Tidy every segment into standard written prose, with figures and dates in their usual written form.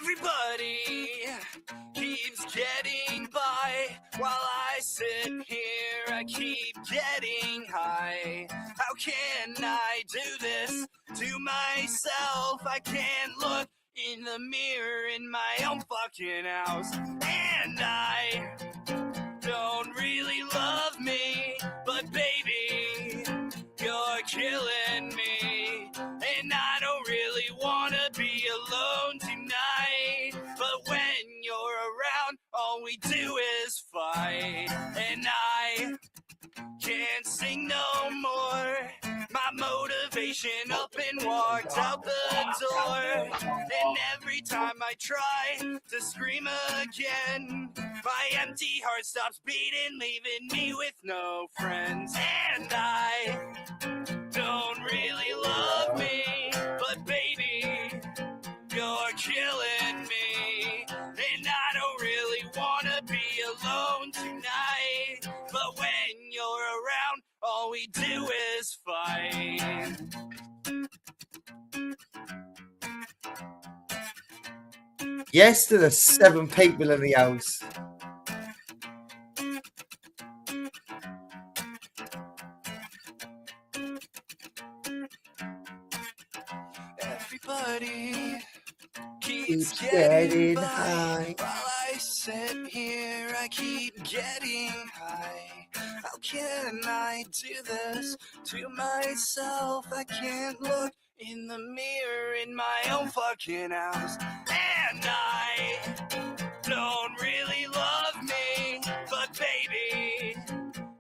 Everybody keeps getting by while I sit here, I keep getting high. How can I do this to myself? I can't look in the mirror in my own fucking house. And I don't really love me, but baby, you're killing me. And I don't really want to be alone tonight, but when you're around, all we do is fight. And I can't sing no more. My motivation up and walked out the door. And every time I try to scream again, my empty heart stops beating, leaving me with no friends. And I don't really love me, but baby, you're killing me. And I don't really want to be alone tonight, but when you're around, all we do is fight. Yes, there are 7 people in the house. Everybody keeps getting high. While I sit here, I keep getting high. How can I do this to myself? I can't look in the mirror in my own fucking house. And I don't really love me, but baby,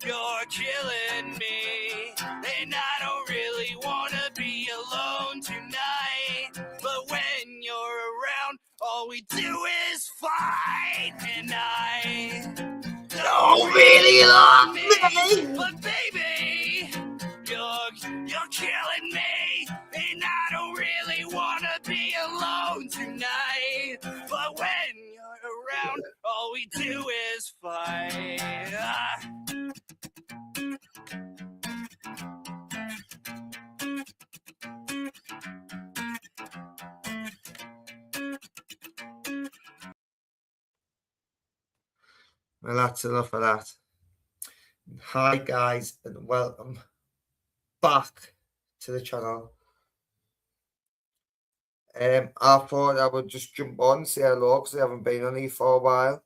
you're killing me. And I don't really want to be alone tonight, but when you're around, all we do is fight. And I don't really love me, but baby, you're killing me. And I don't really want to be alone tonight, but when you're around, all we do is fight. Well, that's enough of that. Hi, guys, and welcome back to the channel. I thought I would just jump on and say hello because I haven't been on here for a while.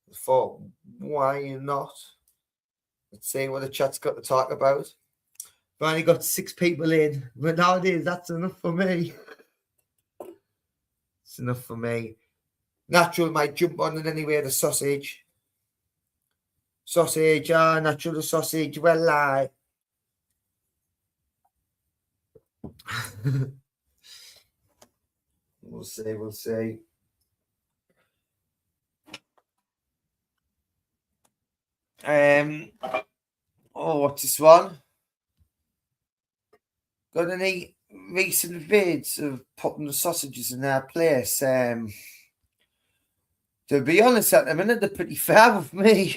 I thought, why not? Let's see what the chat's got to talk about. I've only got 6 people in, but nowadays that's enough for me. It's enough for me. Natural might jump on in anyway, the sausage. Sausage, natural the sausage, well, I. We'll see. What's this one? Got any recent vids of popping the sausages in their place? To be honest, at the minute, they're pretty fair with me.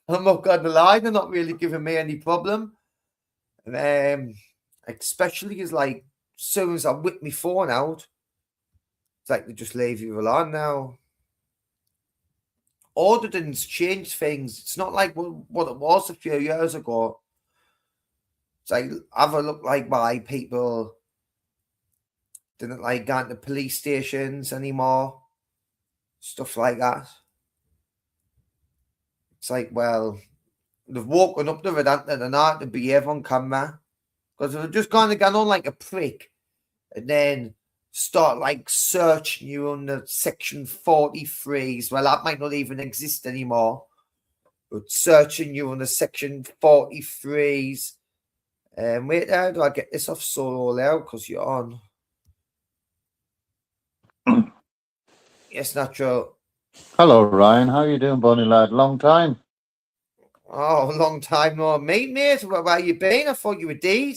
I'm not going to lie, they're not really giving me any problem. Especially as like, as soon as I whip my phone out, it's like they just leave you alone now. Ordinance changed things. It's not like what it was a few years ago. It's like, have a look like why people didn't like going to police stations anymore. Stuff like that. It's like, well, they've woken up to it, haven't they? They're not to behave on camera. Because they're just going to get on like a prick and then start like searching you on the section 43s. Well, that might not even exist anymore. But searching you on the section 43s. Wait, how do I get this off solo out? Because you're on. Yes, Natural. Hello, Ryan. How you doing, Bonnie lad? Long time. Oh, long time no meet, mate. Where you been? I thought you were dead.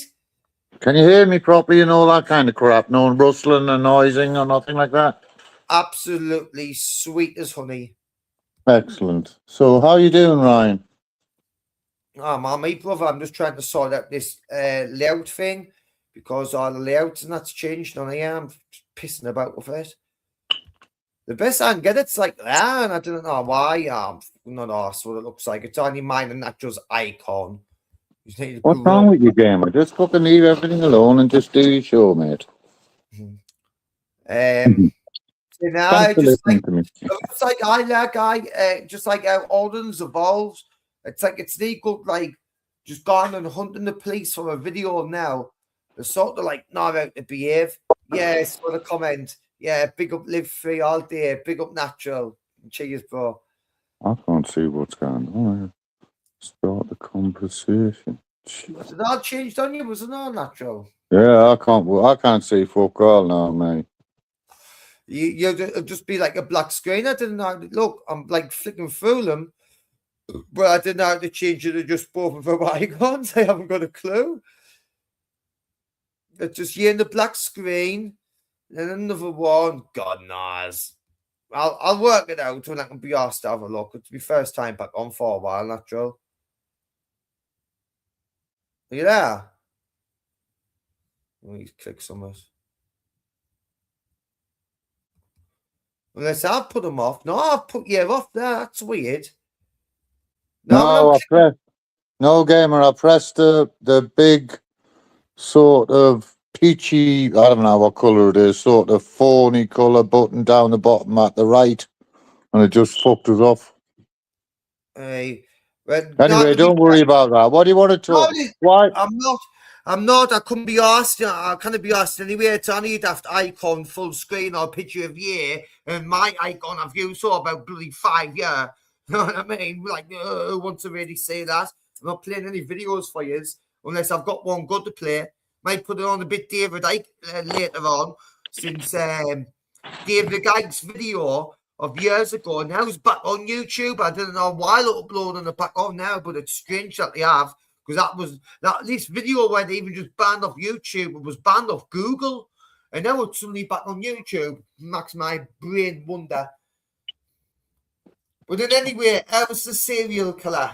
Can you hear me properly and all that kind of crap? No rustling and noising or nothing like that? Absolutely sweet as honey. Excellent. So, how you doing, Ryan? Oh, man, my brother, I'm just trying to sort out this layout thing because all the layouts and that's changed on here. I'm pissing about with it. The best I can get, it's like that, and I don't know why. I'm not asked what it looks like. It's only mine and Natural's icon. You just need to What's Google wrong it. with you, gamer? Just fucking leave everything alone and just do your show, mate. You know, Thanks for just listening like to me. it's like I like just like how Alden's evolves. It's like it's legal, like just going and hunting the police for a video now. They're sort of like not out to behave. Yes, for the comment. Yeah, big up live free all day. Big up natural. Cheers, bro. I can't see what's going on. Start the conversation. Was it all changed on you? Was it all natural? Yeah, I can't see fuck all now, mate. It'll just be like a black screen. I didn't know how to look. I'm like flicking through them, but I didn't know how to change it to just both of our icons. I haven't got a clue. It's just here in the black screen, and another one. God knows. I'll work it out when I can be asked to have a look. It's my first time back on for a while, natural. Are you there? Let me click somewhere. Unless I've put them off. No, I've put you off there. That's weird. No, gamer. I pressed the big sort of peachy. I don't know what color it is. Sort of fawny color button down the bottom at the right, and it just fucked us off. Anyway, Don't worry about that. What do you want to talk? Why? I'm not. I couldn't be asked. I can't be asked anyway. It's only daft icon full screen or picture of year, and my icon I've used for about bloody 5 years. You know what I mean? Like, who wants to really say that? I'm not playing any videos for you unless I've got one good to play. Might put it on a bit David Icke later on, since David Icke's video of years ago now is back on YouTube. I didn't know why they're uploading it back on now, but it's strange that they have. Because this video where they even just banned off YouTube, it was banned off Google, and now it's suddenly back on YouTube. Makes my brain wonder. But then anyway, how's the serial killer?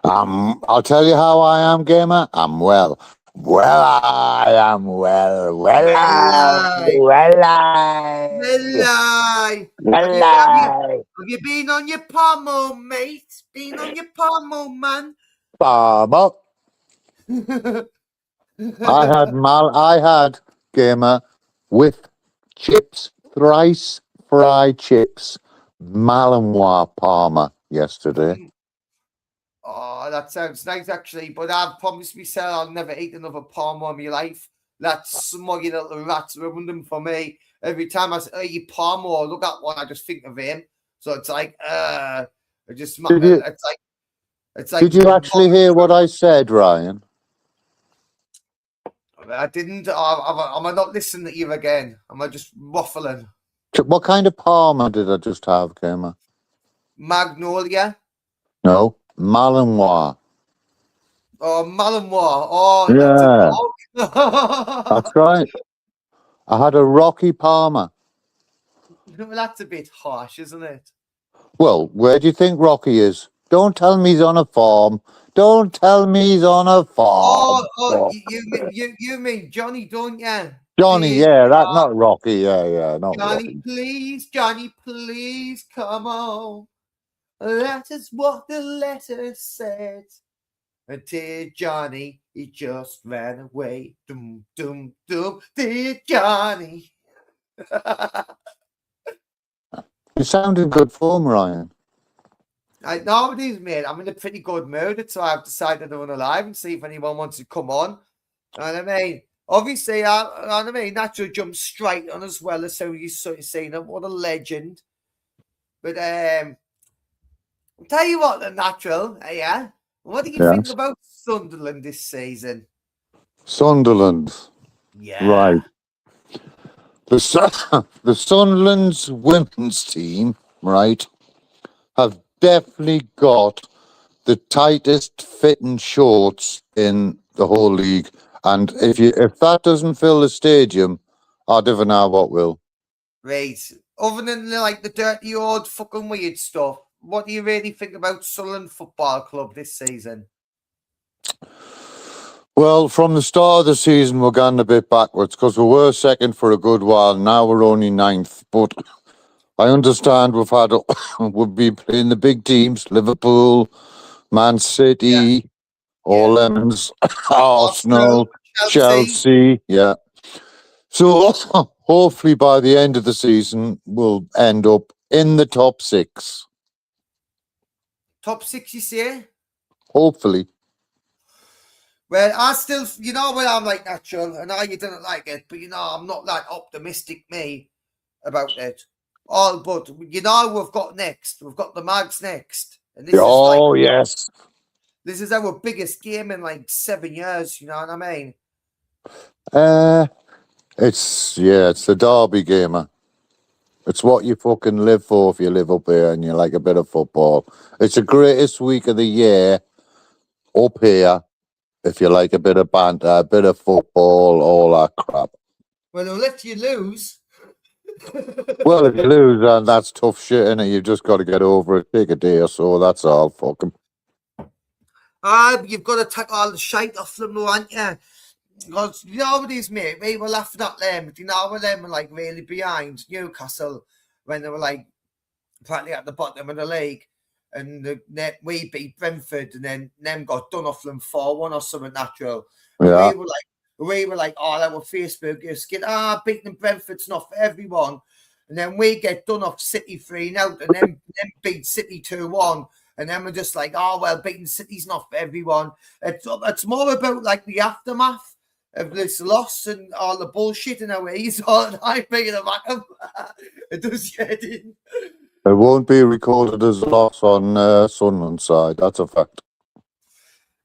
I'll tell you how I am, gamer. I'm well. I am well. Have you been on your pomo, mate? Been on your pomo, man? Farmer. I had gamer with chips, thrice fried chips, Malinois Palmer yesterday. Oh, that sounds nice actually, but I've promised myself I'll never eat another Palmer in my life. That smuggy little rat's ruined them for me. Every time I say, eat Palmer or look at one, I just think of him. So it's like, it's like. Did you actually hear what I said, Ryan? I didn't. Am I not listening to you again? Am I just waffling? What kind of Palmer did I just have, gamer? Magnolia? No, Malinois. Oh, Malinois. Oh, yeah. That's right. I had a Rocky Palmer. Well, that's a bit harsh, isn't it? Well, where do you think Rocky is? Don't tell me he's on a farm. Don't tell me he's on a farm. Oh, you mean Johnny, don't you? Johnny, please, yeah, that's not Rocky. Yeah, not Johnny, Rocky. Johnny, please, come on. That is what the letter said. And dear Johnny, he just ran away. Dum, dum, dum. Dear Johnny. You sound in good form, Ryan. I know it is, mate. I'm in a pretty good mood, so I've decided to run a live and see if anyone wants to come on. And I mean, obviously, Natural jumped straight on as well as so you sort of seen him. What a legend. But I'll tell you what, the Natural, yeah. What do you think about Sunderland this season? Sunderland. Yeah. Right. The Sunderland's women's team, right, have definitely got the tightest fitting shorts in the whole league. And if that doesn't fill the stadium, I don't know what will. Right. other than like the dirty old fucking weird stuff, what do you really think about Sunderland Football Club this season? Well, from the start of the season, we're going a bit backwards because we were second for a good while. Now we're only ninth. But I understand we've been playing the big teams: Liverpool, Man City, all lemons, Arsenal, Chelsea. Yeah. So hopefully by the end of the season, we'll end up in the top 6. Top 6, you say? Hopefully. Well, I still, you know what I'm like, Natural. I know you didn't like it, but you know, I'm not that optimistic, me, about it. All but, you know, we've got the Mags next. And this Yes. This is our biggest game in like 7 years, you know what I mean? It's the derby gamer. It's what you fucking live for if you live up here and you like a bit of football. It's the greatest week of the year up here if you like a bit of banter, a bit of football, all that crap. Well, if you lose. Well, if you lose, then that's tough shit, innit? You've just got to get over it. Take a day or so, that's all. Fuck 'em. You've got to take all the shite off them, though, aren't you? Because you know what it is, mate. We were laughing at them. You know when them were like really behind Newcastle when they were like practically at the bottom of the league, and we beat Brentford, and then them got done off them 4-1 or something natural. Yeah. We were like, oh, our Facebook is beating Brentford's not for everyone, and then we get done off City 3-0, and then beat City 2-1. And then we're just like, oh, well, beating City's not for everyone. It's more about like the aftermath of this loss and all the bullshit in our ways. And I'm bringing it back up. It does get in. It won't be recorded as a loss on Sunderland's side. That's a fact.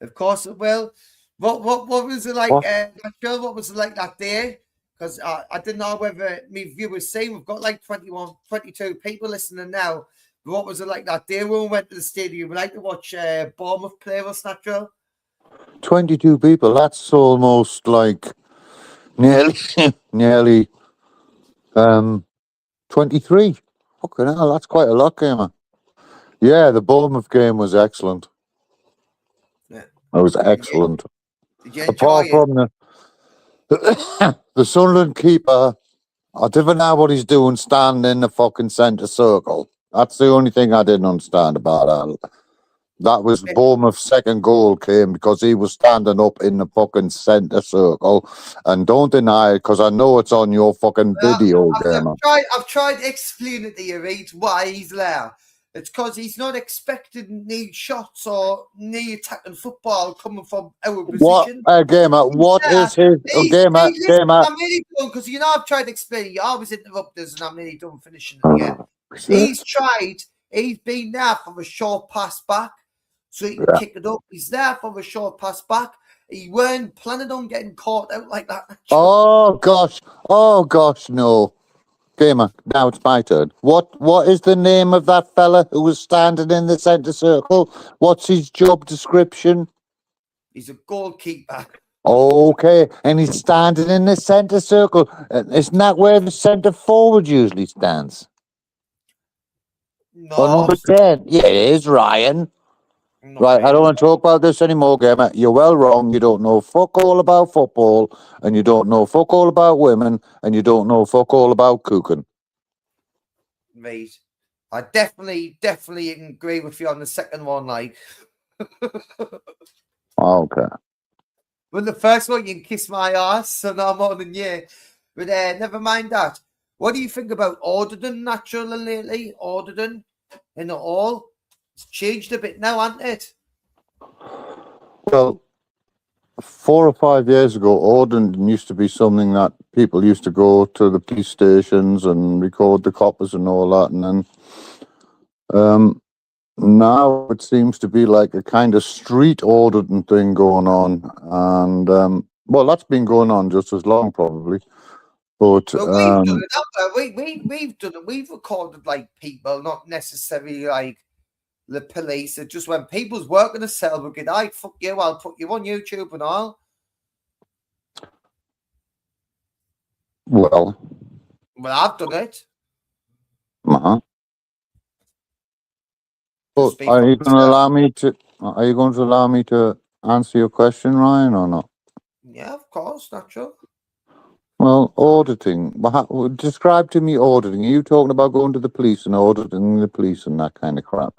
Of course it will. What was it like? What was it like that day? Because I didn't know whether me viewers seen. We've got like 22 people listening now. What was it like that day when we went to the stadium? We like to watch Bournemouth play us, Natural. 22 people. That's almost like nearly 23. Fucking hell, that's quite a lot, gamer. Yeah, the Bournemouth game was excellent. Yeah. It was excellent. Did you Apart from the Sunderland keeper, I didn't know what he's doing standing in the fucking centre circle. That's the only thing I didn't understand about that. That was Bournemouth's second goal came because he was standing up in the fucking centre circle. And don't deny it, because I know it's on your fucking video, gamer. I've tried to explain it to you, Reed, why he's there. It's because he's not expecting any shots or any attacking football coming from our position. Gamer, what is his... Gamer. I'm really done, because you know I've tried to explain it. You always interrupt us, and I'm really done finishing it again. He's been there for a short pass back, so he can kick it up. He's there for a short pass back. He weren't planning on getting caught out like that. Oh gosh, no. Gamer, now it's my turn. What is the name of that fella who was standing in the centre circle? What's his job description? He's a goalkeeper. Okay, and he's standing in the centre circle. Isn't that where the centre forward usually stands? No. Or number 10. Yeah, it is, Ryan. No, Right, I don't want to talk about this anymore, gamer. You're well wrong. You don't know fuck all about football, and you don't know fuck all about women, and you don't know fuck all about cooking. Mate, I definitely agree with you on the second one, like. Okay. Well, the first one, you can kiss my ass, so no more than you. But never mind that. What do you think about Alderton naturally lately? Alderton in the all? It's changed a bit now, hasn't it? Well, 4 or 5 years ago, Alderton used to be something that people used to go to the police stations and record the coppers and all that. And then now it seems to be like a kind of street Alderton thing going on. And, well, that's been going on just as long, probably. But we've done it. We've done it. We've recorded like people, not necessarily like the police. It's just when people's working a cell, we get, fuck you, I'll put you on YouTube and all. Well, I've done it. Uh-huh. But Just speak for myself. are you going to allow me to answer your question, Ryan, or not? Yeah, of course, natural. Well, auditing. Describe to me auditing. Are you talking about going to the police and auditing the police and that kind of crap?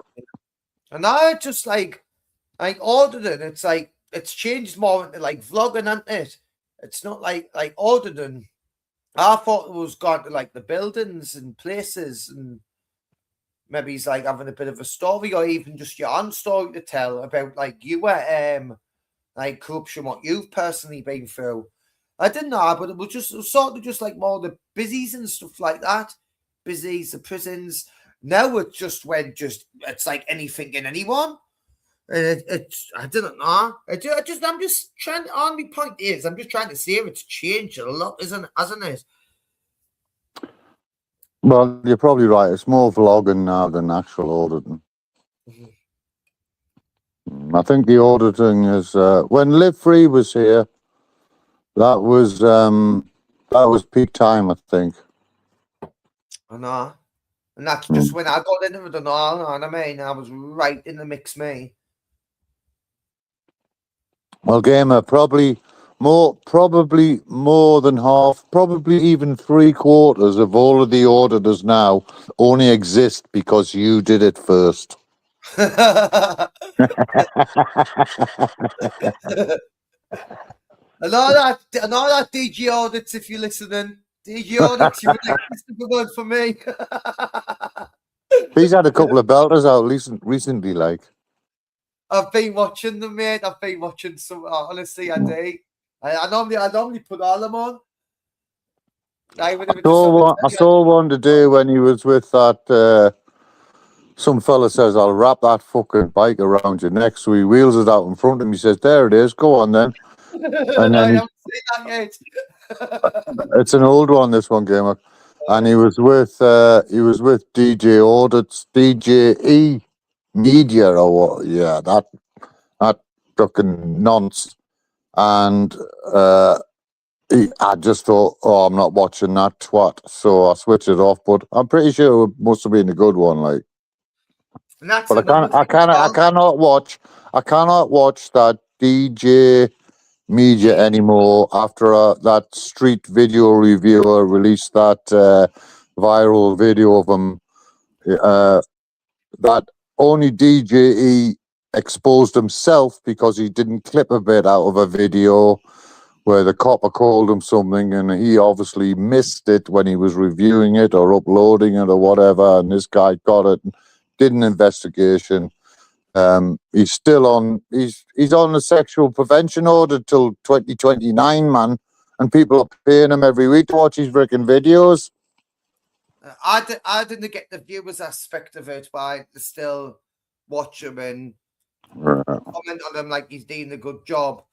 And I just like auditing. It's like it's changed more into like vlogging, isn't it? It's not like auditing. I thought it was gone to like the buildings and places, and maybe he's like having a bit of a story or even just your own story to tell about like you were like corruption, what you've personally been through. I didn't know, but it was sort of just like more the busies and stuff like that. Busies, the prisons. Now it just went it's like anything in anyone. And it's I didn't know. I'm just trying. On my point is, I'm just trying to see if it's changed a lot, hasn't it? Well, you're probably right. It's more vlogging now than actual auditing. I think the auditing is when Live Free was here. That was peak time, I think. I know. And that's just when I got into it and all, you know what I mean? I was right in the mix, me. Well, Gamer, probably more than half, probably even 3/4 of all of the auditors now only exist because you did it first. And all that DG audits, if you're listening. DG audits, you would like Christopher word for me. He's had a couple of belters out recently, like. I've been watching them, mate. I've been watching some. Honestly, I do. I normally put all them on. I saw one today when he was with that. Some fella says, "I'll wrap that fucking bike around your neck." So he wheels it out in front of him. He says, "There it is. Go on then." And then I haven't seen that yet. it's an old one. This one, Gamer, and he was with DJ Audits, DJE Media or what? Yeah, that fucking nonce. And I just thought, oh, I'm not watching that twat, so I switched it off. But I'm pretty sure it must have been a good one, like. But I cannot watch that DJ Media anymore after that street video reviewer released that viral video of him. That only DJE exposed himself because he didn't clip a bit out of a video where the copper called him something, and he obviously missed it when he was reviewing it or uploading it or whatever, and this guy got it, did an investigation. He's still on a sexual prevention order till 2029, man, and people are paying him every week to watch his freaking videos. I didn't get the viewers aspect of it, but I still watch him and comment on him like he's doing a good job.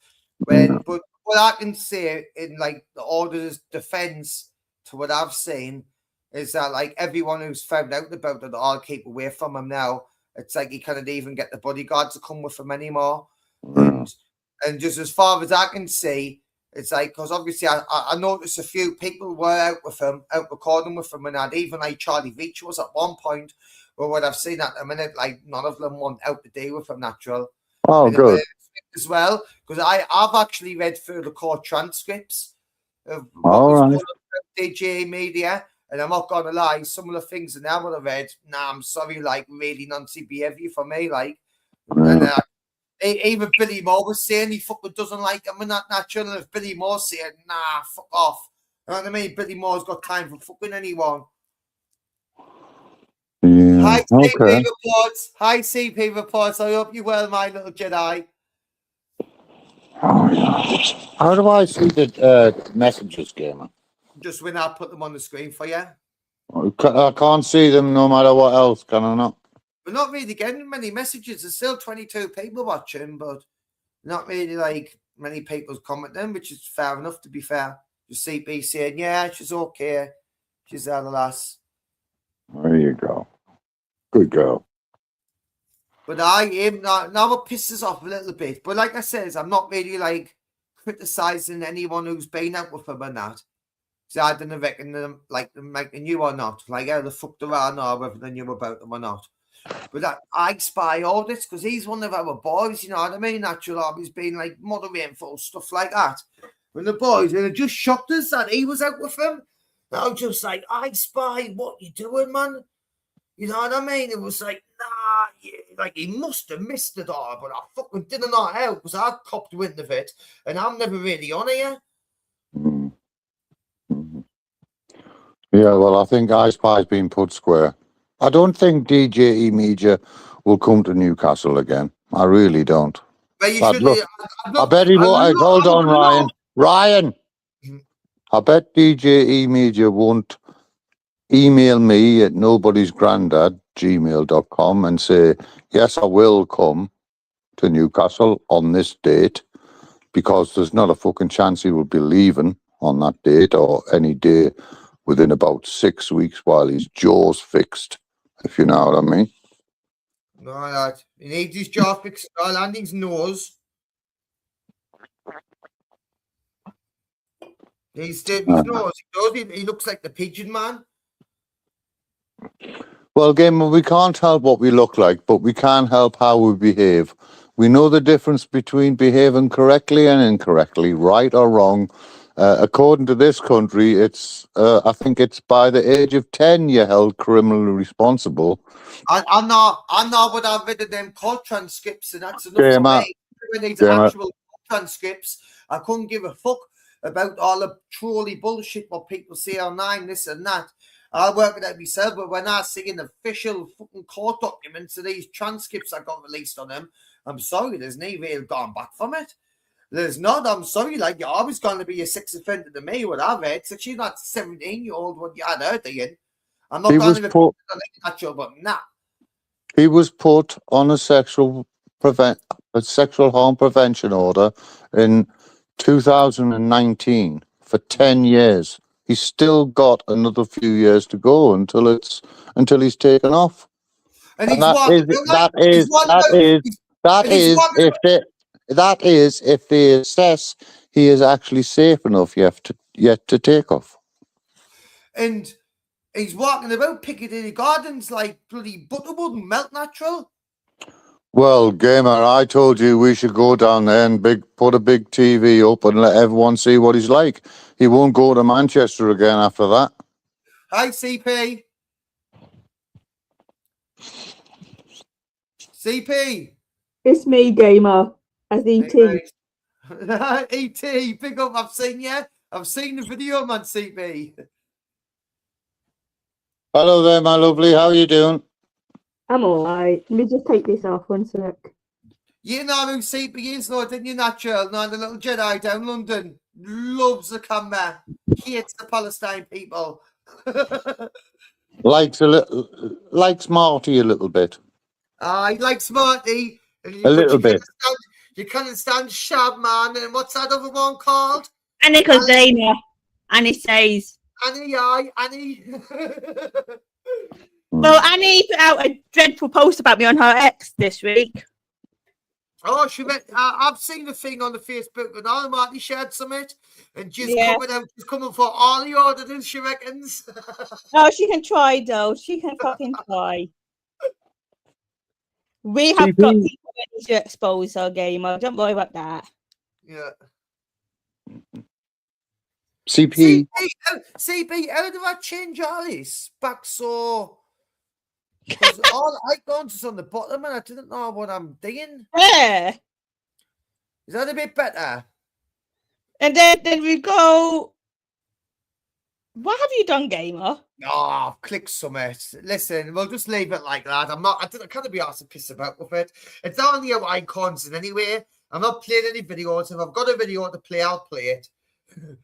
But what I can say in like the auditor's defense to what I've seen is that like everyone who's found out about it, I'll keep away from him now. It's like he can't even get the bodyguard to come with him anymore. And just as far as I can see, it's like, because obviously I noticed a few people were out with him, out recording with him, and I'd even like Charlie Veach was at one point, but what I've seen at the minute, like none of them want out to deal with him natural. Oh, good. As well, because I've actually read through the court transcripts of what was DJ Media, and I'm not gonna lie, some of the things that I would have read, I'm sorry, like really Nancy behavior for me, like, and even Billy Moore was saying he fucking doesn't like him and that natural, and if Billy Moore saying, nah, fuck off, you know what I mean? Billy Moore's got time for fucking anyone. Yeah. Hi, CP Reports. Hi, CP Reports. I hope you well, my little Jedi. Oh, yeah. How do I see the messages, Gamer? Just when I put them on the screen for you. I can't see them no matter what else, can I not? We're not really getting many messages. There's still 22 people watching, but not really like many people commenting, which is fair enough, to be fair. Just CP saying, yeah, she's okay. She's there, the lass. There you go. Good girl. But I am now it pisses off a little bit. But like I said, I'm not really like criticizing anyone who's been out with him and that. So I didn't reckon them like they knew or not, like how the fuck they are now, whether they knew about them or not. But that I spy all this because he's one of our boys, you know what I mean? Natural always been like moderating for stuff like that. When the boys, and it just shocked us that he was out with him. I was just like, I spy, what you doing, man? You know what I mean? It was like, nah, yeah, like he must have missed it all, but I fucking didn't know how because I copped wind of it, and I'm never really on here. Mm. Mhm. Yeah, well, I think I Spy's been put square. I don't think DJE Media will come to Newcastle again. I really don't. But you But should. look, I bet he won't. Hold on, Ryan. Ryan, I bet DJE Media won't email me at nobodiesgrandad@gmail.com and say, yes, I will come to Newcastle on this date, because there's not a fucking chance he will be leaving on that date or any day within about 6 weeks while his jaw's fixed, if you know what I mean. No, that he needs his jaw fixed, and his nose. He's his nose. He looks like the pigeon man. Well, Gamer, we can't help what we look like, but we can help how we behave. We know the difference between behaving correctly and incorrectly, right or wrong. According to this country, it's I think it's by the age of 10 you're held criminally responsible. I know, but I've read them court transcripts, and that's enough Gamer, for me. When these actual court transcripts, I couldn't give a fuck about all the trolley bullshit what people say online, this and that. I'll work it out myself, but when I see an official fucking court documents of these transcripts that got released on them, I'm sorry, there's no real gone back from it. There's not, I'm sorry, like you're always going to be a sex offender to me, what I've heard. So she's not 17-year-old what you had her doing. I'm not going to be natural, but nah. He was put on a sexual harm prevention order in 2019 for 10 years. He's still got another few years to go until he's taken off. And that is if they assess he is actually safe enough yet to take off. And he's walking about Piccadilly Gardens like bloody butterwood and melt natural. Well, Gamer, I told you we should go down there and put a big TV up and let everyone see what he's like. He won't go to Manchester again after that. Hi, CP. CP. It's me, Gamer, as ET. ET, big up, I've seen you. I've seen the video, man, CP. Hello there, my lovely. How are you doing? I'm alright. Let me just take this off 1 sec. You know who CP is, though, didn't you, Natural? No, the little Jedi down London. Loves the camera. Hates the Palestine people. Likes Marty a little bit. He likes Marty. A little bit. You can't stand Shab, man. And what's that other one called? Annie Cosena. Annie says. Annie. Well, Annie put out a dreadful post about me on her ex this week. Oh, she meant, I've seen the thing on the Facebook and all Marty shared something, and she's coming for all the auditors, she reckons. Oh, she can try though. She can fucking try. We have got people ready to expose our Gamer. Don't worry about that. Yeah. CP, how do I change all this back so? Because all icons is on the bottom and I didn't know what I'm doing. Yeah. Is that a bit better? And then we go. What have you done, Gamer? Oh, I've clicked summit. Listen, we'll just leave it like that. I can't be asked to piss about with it. It's only how icons in anyway. I'm not playing any videos. If I've got a video to play, I'll play it.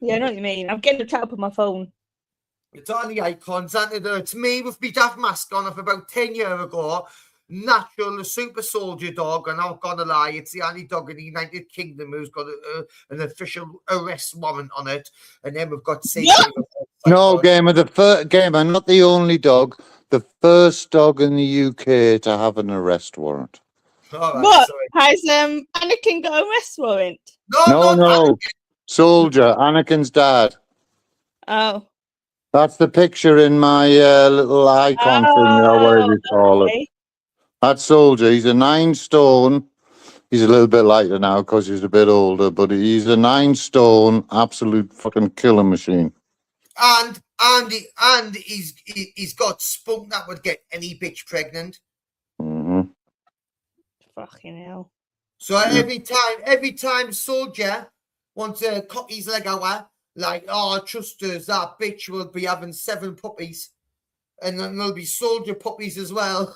Yeah, I know what you mean. I'm getting the tap on my phone. It's on the icons, and it's me with my daft mask on of about 10 years ago. Natural, the super soldier dog, and I'm not gonna lie, it's the only dog in the United Kingdom who's got an official arrest warrant on it. And then we've got No, Gamer, Gamer, not the only dog, the first dog in the UK to have an arrest warrant. Right, what? Has Anakin got an arrest warrant? No. Soldier, Anakin's dad. Oh. That's the picture in my little icon thing, whatever you call it. Okay. That soldier, he's a 9 stone. He's a little bit lighter now because he's a bit older, but he's a 9 stone absolute fucking killer machine. And he's got spunk that would get any bitch pregnant. Hmm. Fucking hell. So every time soldier wants to cock his leg out, like, oh, trust us, that bitch will be having 7 puppies. And then there'll be soldier puppies as well.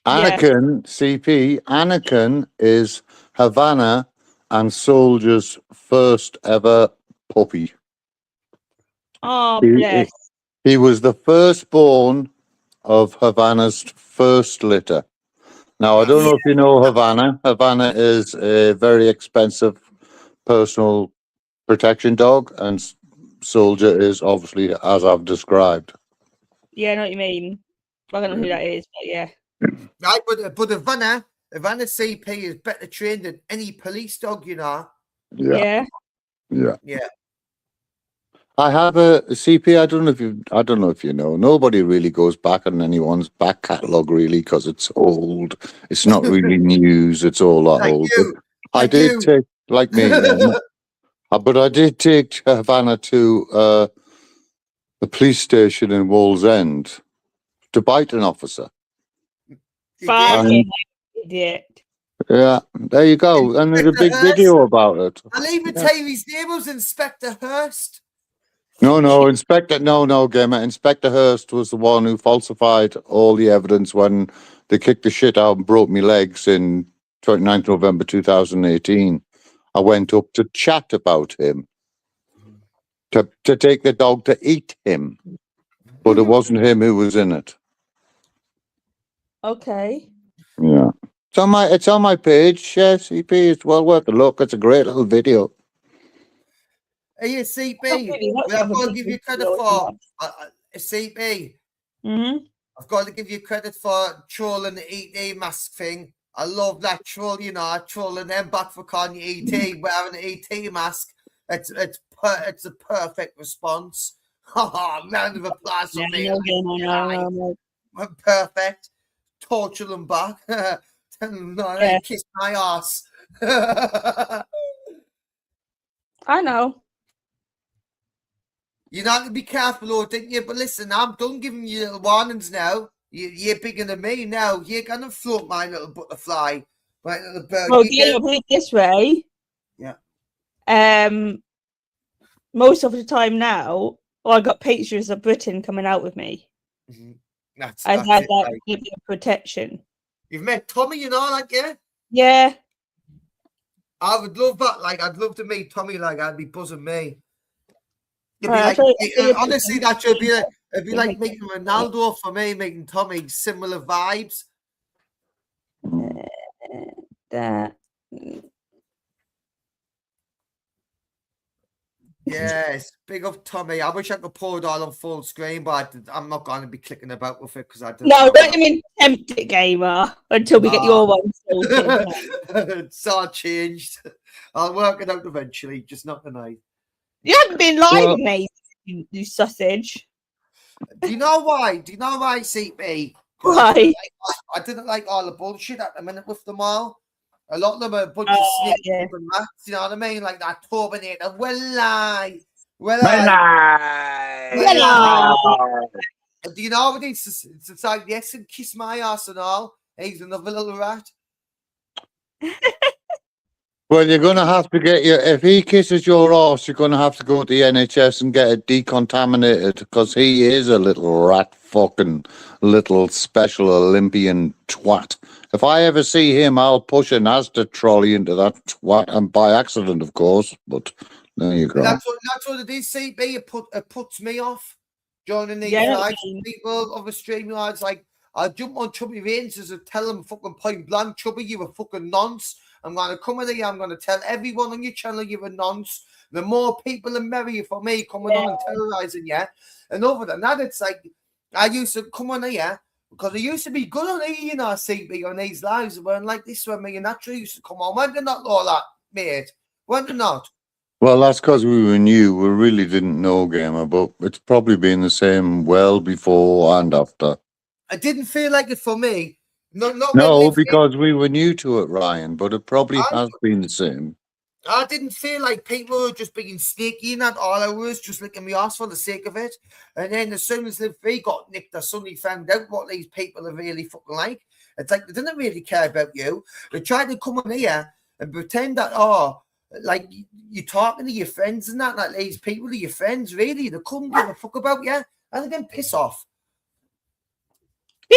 Anakin, CP, Anakin is Havana and Soldier's first ever puppy. Oh, He- bless. He was the firstborn of Havana's first litter. Now, I don't know if you know Havana. Havana is a very expensive personal protection dog, and Soldier is obviously as I've described. Yeah, I know what you mean. I don't know who that is, but yeah. Right, but Havana CP is better trained than any police dog, you know. Yeah. Yeah. I have a CP. I don't know if you know. Nobody really goes back on anyone's back catalogue really because it's old. It's not really news. It's all that Like old. you. I Like did you. take like me, but I did take Havana to the police station in Wallsend to bite an officer. Fucking idiot. Yeah, there you go. And there's a big Inspector video about it. I'll even tell you his name was Inspector Hurst. No, Inspector. No, Gamer. Inspector Hurst was the one who falsified all the evidence when they kicked the shit out and broke me legs in 29th November 2018. I went up to chat about him, to take the dog to eat him, but it wasn't him who was in it. Okay. Yeah, it's on my page. Yeah, CP. It's well worth a look. It's a great little video. Hey, CP. Really, that's I've not got a to give you big credit deal, for isn't CP. Mm-hmm. I've got to give you credit for trolling the ET mask thing. I love that troll, you know, trolling them back for calling you ET, wearing the ET mask. It's a perfect response. Round of applause for me. No. Perfect. Torture them back. Tell them, no, they kiss my ass. I know. You have to be careful, though, didn't you? But listen, I'm done giving you little warnings now. You're bigger than me now. You're going to float my little butterfly. My little bird. Well, you put it this way. Yeah. Most of the time now, I got pictures of Britain coming out with me. Mm-hmm. I've had that bit of protection. You've met Tommy, you know, like, yeah? Yeah. I would love that. Like, I'd love to meet Tommy. Like, I'd be buzzing me. It'd be honestly, that should be it'd be like making Ronaldo for me, making Tommy similar vibes. That. Yes, big up Tommy. I wish I could pour it all on full screen, but I'm not going to be clicking about with it because I don't. No, don't even tempt it, Gamer, until we get your one sorted. It's all changed. I'll work it out eventually, just not tonight. You haven't been lying with me, you sausage. Do you know why? CP? Why? I didn't like all the bullshit at the minute with them all. A lot of them are a bunch of snakes and rats, you know what I mean? Like that Turbinator. Do you know what it's like, yes, and kiss my ass and all. He's another little rat. Well, you're going to have to get if he kisses your arse, you're going to have to go to the NHS and get it decontaminated because he is a little rat fucking little special Olympian twat. If I ever see him, I'll push an Asda trolley into that twat, and by accident, of course, but there you go. That's what it is, CB. It puts me off joining these lives. People of the streamlines, like, I'll jump on Chubby Ranges and tell them fucking point blank, Chubby, you a fucking nonce. I'm going to come in here. I'm going to tell everyone on your channel you're a nonce. The more people, the merrier for me coming on and terrorizing you. And over than that, it's like, I used to come on here because I used to be good on here, you know, CB, on these lives. It weren't like this when me and naturally used to come on. When did not know that, mate? When did not? Well, that's because we were new. We really didn't know Gamer, but it's probably been the same well before and after. It didn't feel like it for me. Not when No, Liv. because we were new to it, Ryan, but it probably I, has been the same. I didn't feel like people were just being sneaky in that. All I was just licking my ass for the sake of it. And then as soon as Liv 3 got nicked, I suddenly found out what these people are really fucking like. It's like they didn't really care about you. They tried to come in here and pretend that, like you're talking to your friends and that, like these people are your friends, really. They couldn't give a fuck about you. And then piss off.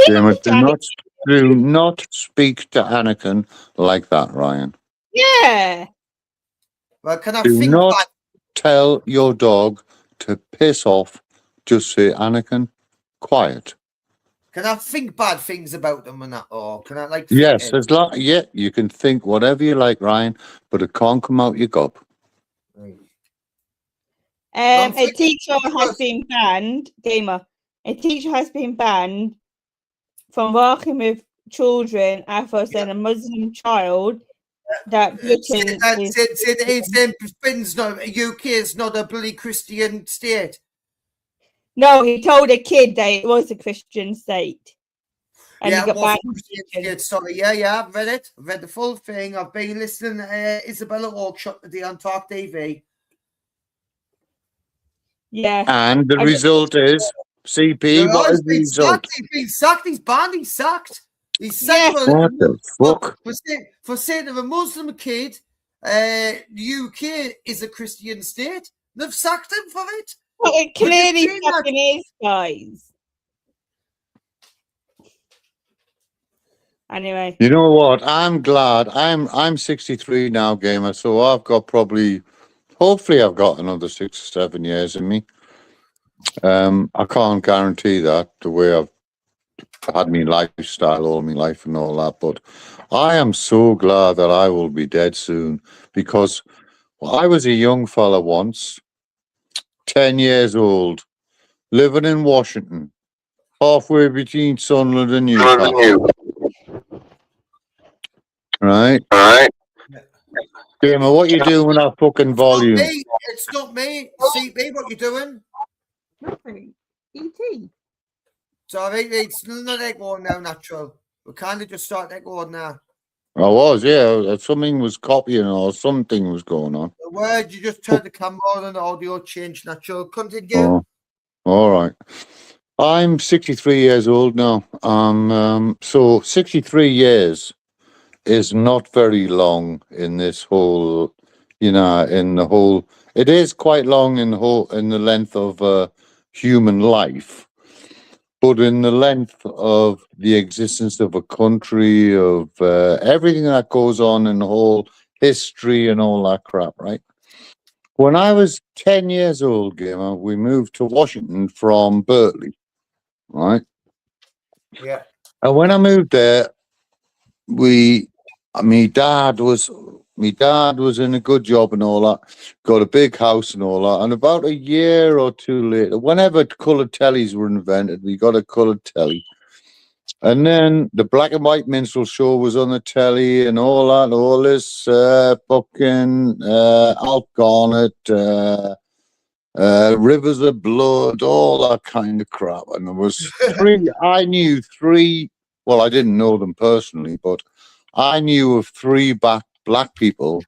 Gamer, do not speak to Anakin like that, Ryan. Yeah. Well, can I Do think not back? tell your dog to piss off. Just say, Anakin, quiet. Can I think bad things about them and that? Or can I like Yes, think as long you can think whatever you like, Ryan, but it can't come out your gob. Right. A teacher has been banned, Gamer. A teacher has been banned from working with children after saying a Muslim child that Britain Britain's not UK is not a bloody Christian state. No, he told a kid that it was a Christian state. And Yeah, he got it was a banned. Christian state. Sorry, yeah, I've read it. I've read the full thing. I've been listening to Isabella Hawkshot today on Talk TV. Yeah. And the result is CP. What is the result? He's been sacked. He's banned. He's sacked. He's sacked What the fuck? for saying of a Muslim kid, the UK is a Christian state. They've sacked him for it. Well, it clearly fucking is, guys. Anyway. You know what? I'm glad. I'm 63 now, Gamer, so I've got hopefully I've got another 6 or 7 years in me. I can't guarantee that the way I've had my lifestyle all my life and all that, but I am so glad that I will be dead soon because I was a young fella once, 10 years old, living in Washington, halfway between Sunderland and Newcastle. Right? Gamer, what you doing with that fucking volume? It's not me. CP, what you doing? Nothing. E.T. Sorry, it's not echoing now, natural. We kind of just start echoing now. I was, yeah. Something was copying or something was going on. The word, you just turned the camera on and the audio changed, natural. Continue. Oh, all right. I'm 63 years old now. So 63 years is not very long in this whole, it is quite long in the length of human life, but in the length of the existence of a country, of everything that goes on in the whole history and all that crap, right? When I was 10 years old, Gamer, we moved to Washington from Berkeley, right? Yeah. And when I moved there, my dad was in a good job and all that, got a big house and all that. And about a year or two later, whenever coloured tellies were invented, we got a coloured telly. And then the black and white minstrel show was on the telly and all that, all this fucking Alf Garnett, Rivers of Blood, all that kind of crap. And there was I knew three, well, I didn't know them personally, but I knew of three black people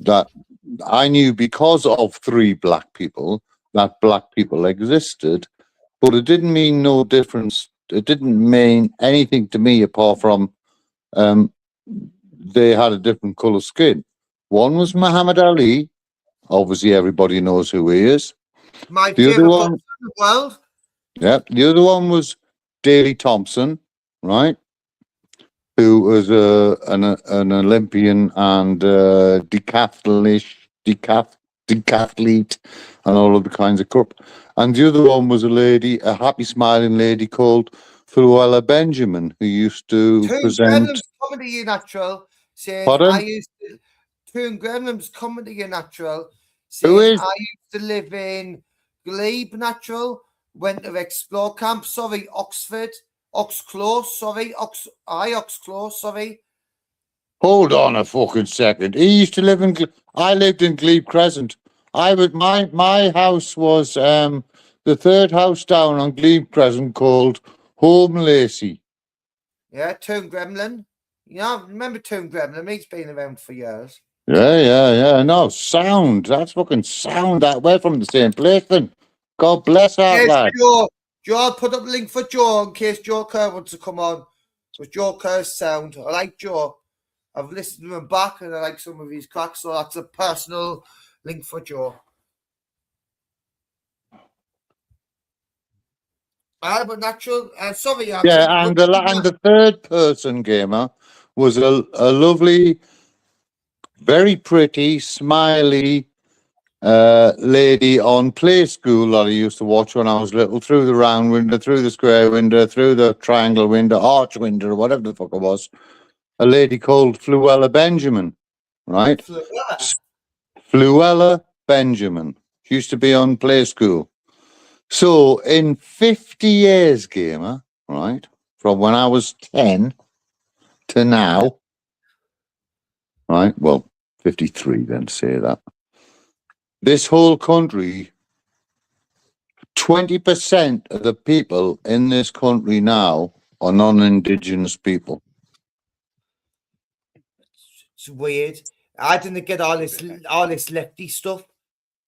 that I knew because of three black people that black people existed, but it didn't mean no difference. It didn't mean anything to me apart from they had a different color skin. One was Muhammad Ali. Obviously, everybody knows who he is. My favorite boxer in the world. Yeah, the other one was Daley Thompson, right? Who was an Olympian and decathlete and all of the kinds of crap. And the other one was a happy smiling lady called Fluella Benjamin, who used to present Comedy Natural. Saying Pardon? I used to Toon Gremlin's Comedy Natural. Who Saying is? I used to live in Glebe Natural. Went to Explore Camp. Sorry, Oxford. Oxclose, sorry. Oxclose, sorry. Hold on a fucking second. He used to live in. I lived in Glebe Crescent. My house was the third house down on Glebe Crescent called Home Lacey. Yeah, Toon Gremlin. You know, remember Toon Gremlin? He's been around for years. Yeah. No, sound. That's fucking sound. That we're from the same place then. God bless that Yes, lad. Joe. Joe, I'll put up a link for Joe in case Joe Kerr wants to come on. With Joe Kerr's sound. I like Joe. I've listened to him back and I like some of his cracks, so that's a personal link for Joe. But natural, sorry, Yeah, and the third person gamer was a lovely, very pretty, smiley lady on Play School that I used to watch when I was little, through the round window, through the square window, through the triangle window, arch window, or whatever the fuck it was. A lady called Fluella Benjamin, right? Fluella Benjamin. She used to be on Play School. So in 50 years, gamer, right, from when I was 10 to now, right, well, 53 then, say that. This whole country, 20% of the people in this country now are non-Indigenous people. It's weird. I didn't get all this lefty stuff.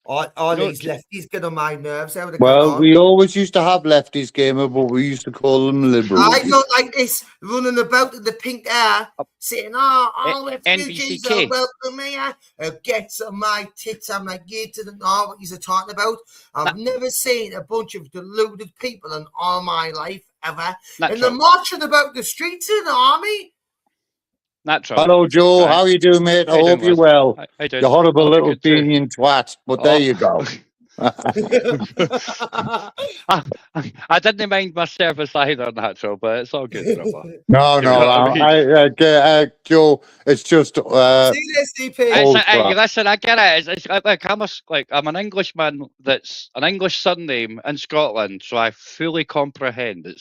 All these lefties get on my nerves. Well, we always used to have lefties, gamer, but we used to call them liberals. I don't like this running about in the pink air, saying, all refugees are welcome here. It gets on my tits. I'm like, you didn't know what you're talking about. I've never seen a bunch of deluded people in all my life, ever. And they're marching about the streets in the army. Natural. Hello, Joe. How you doing, mate? I hope you're well. You horrible little beanie twat. But there you go. I didn't mind my service either, Natural, but it's all good. No, Joe, it's just. See this, DP. Listen, I get it. It's like I'm an Englishman that's an English surname in Scotland, so I fully comprehend.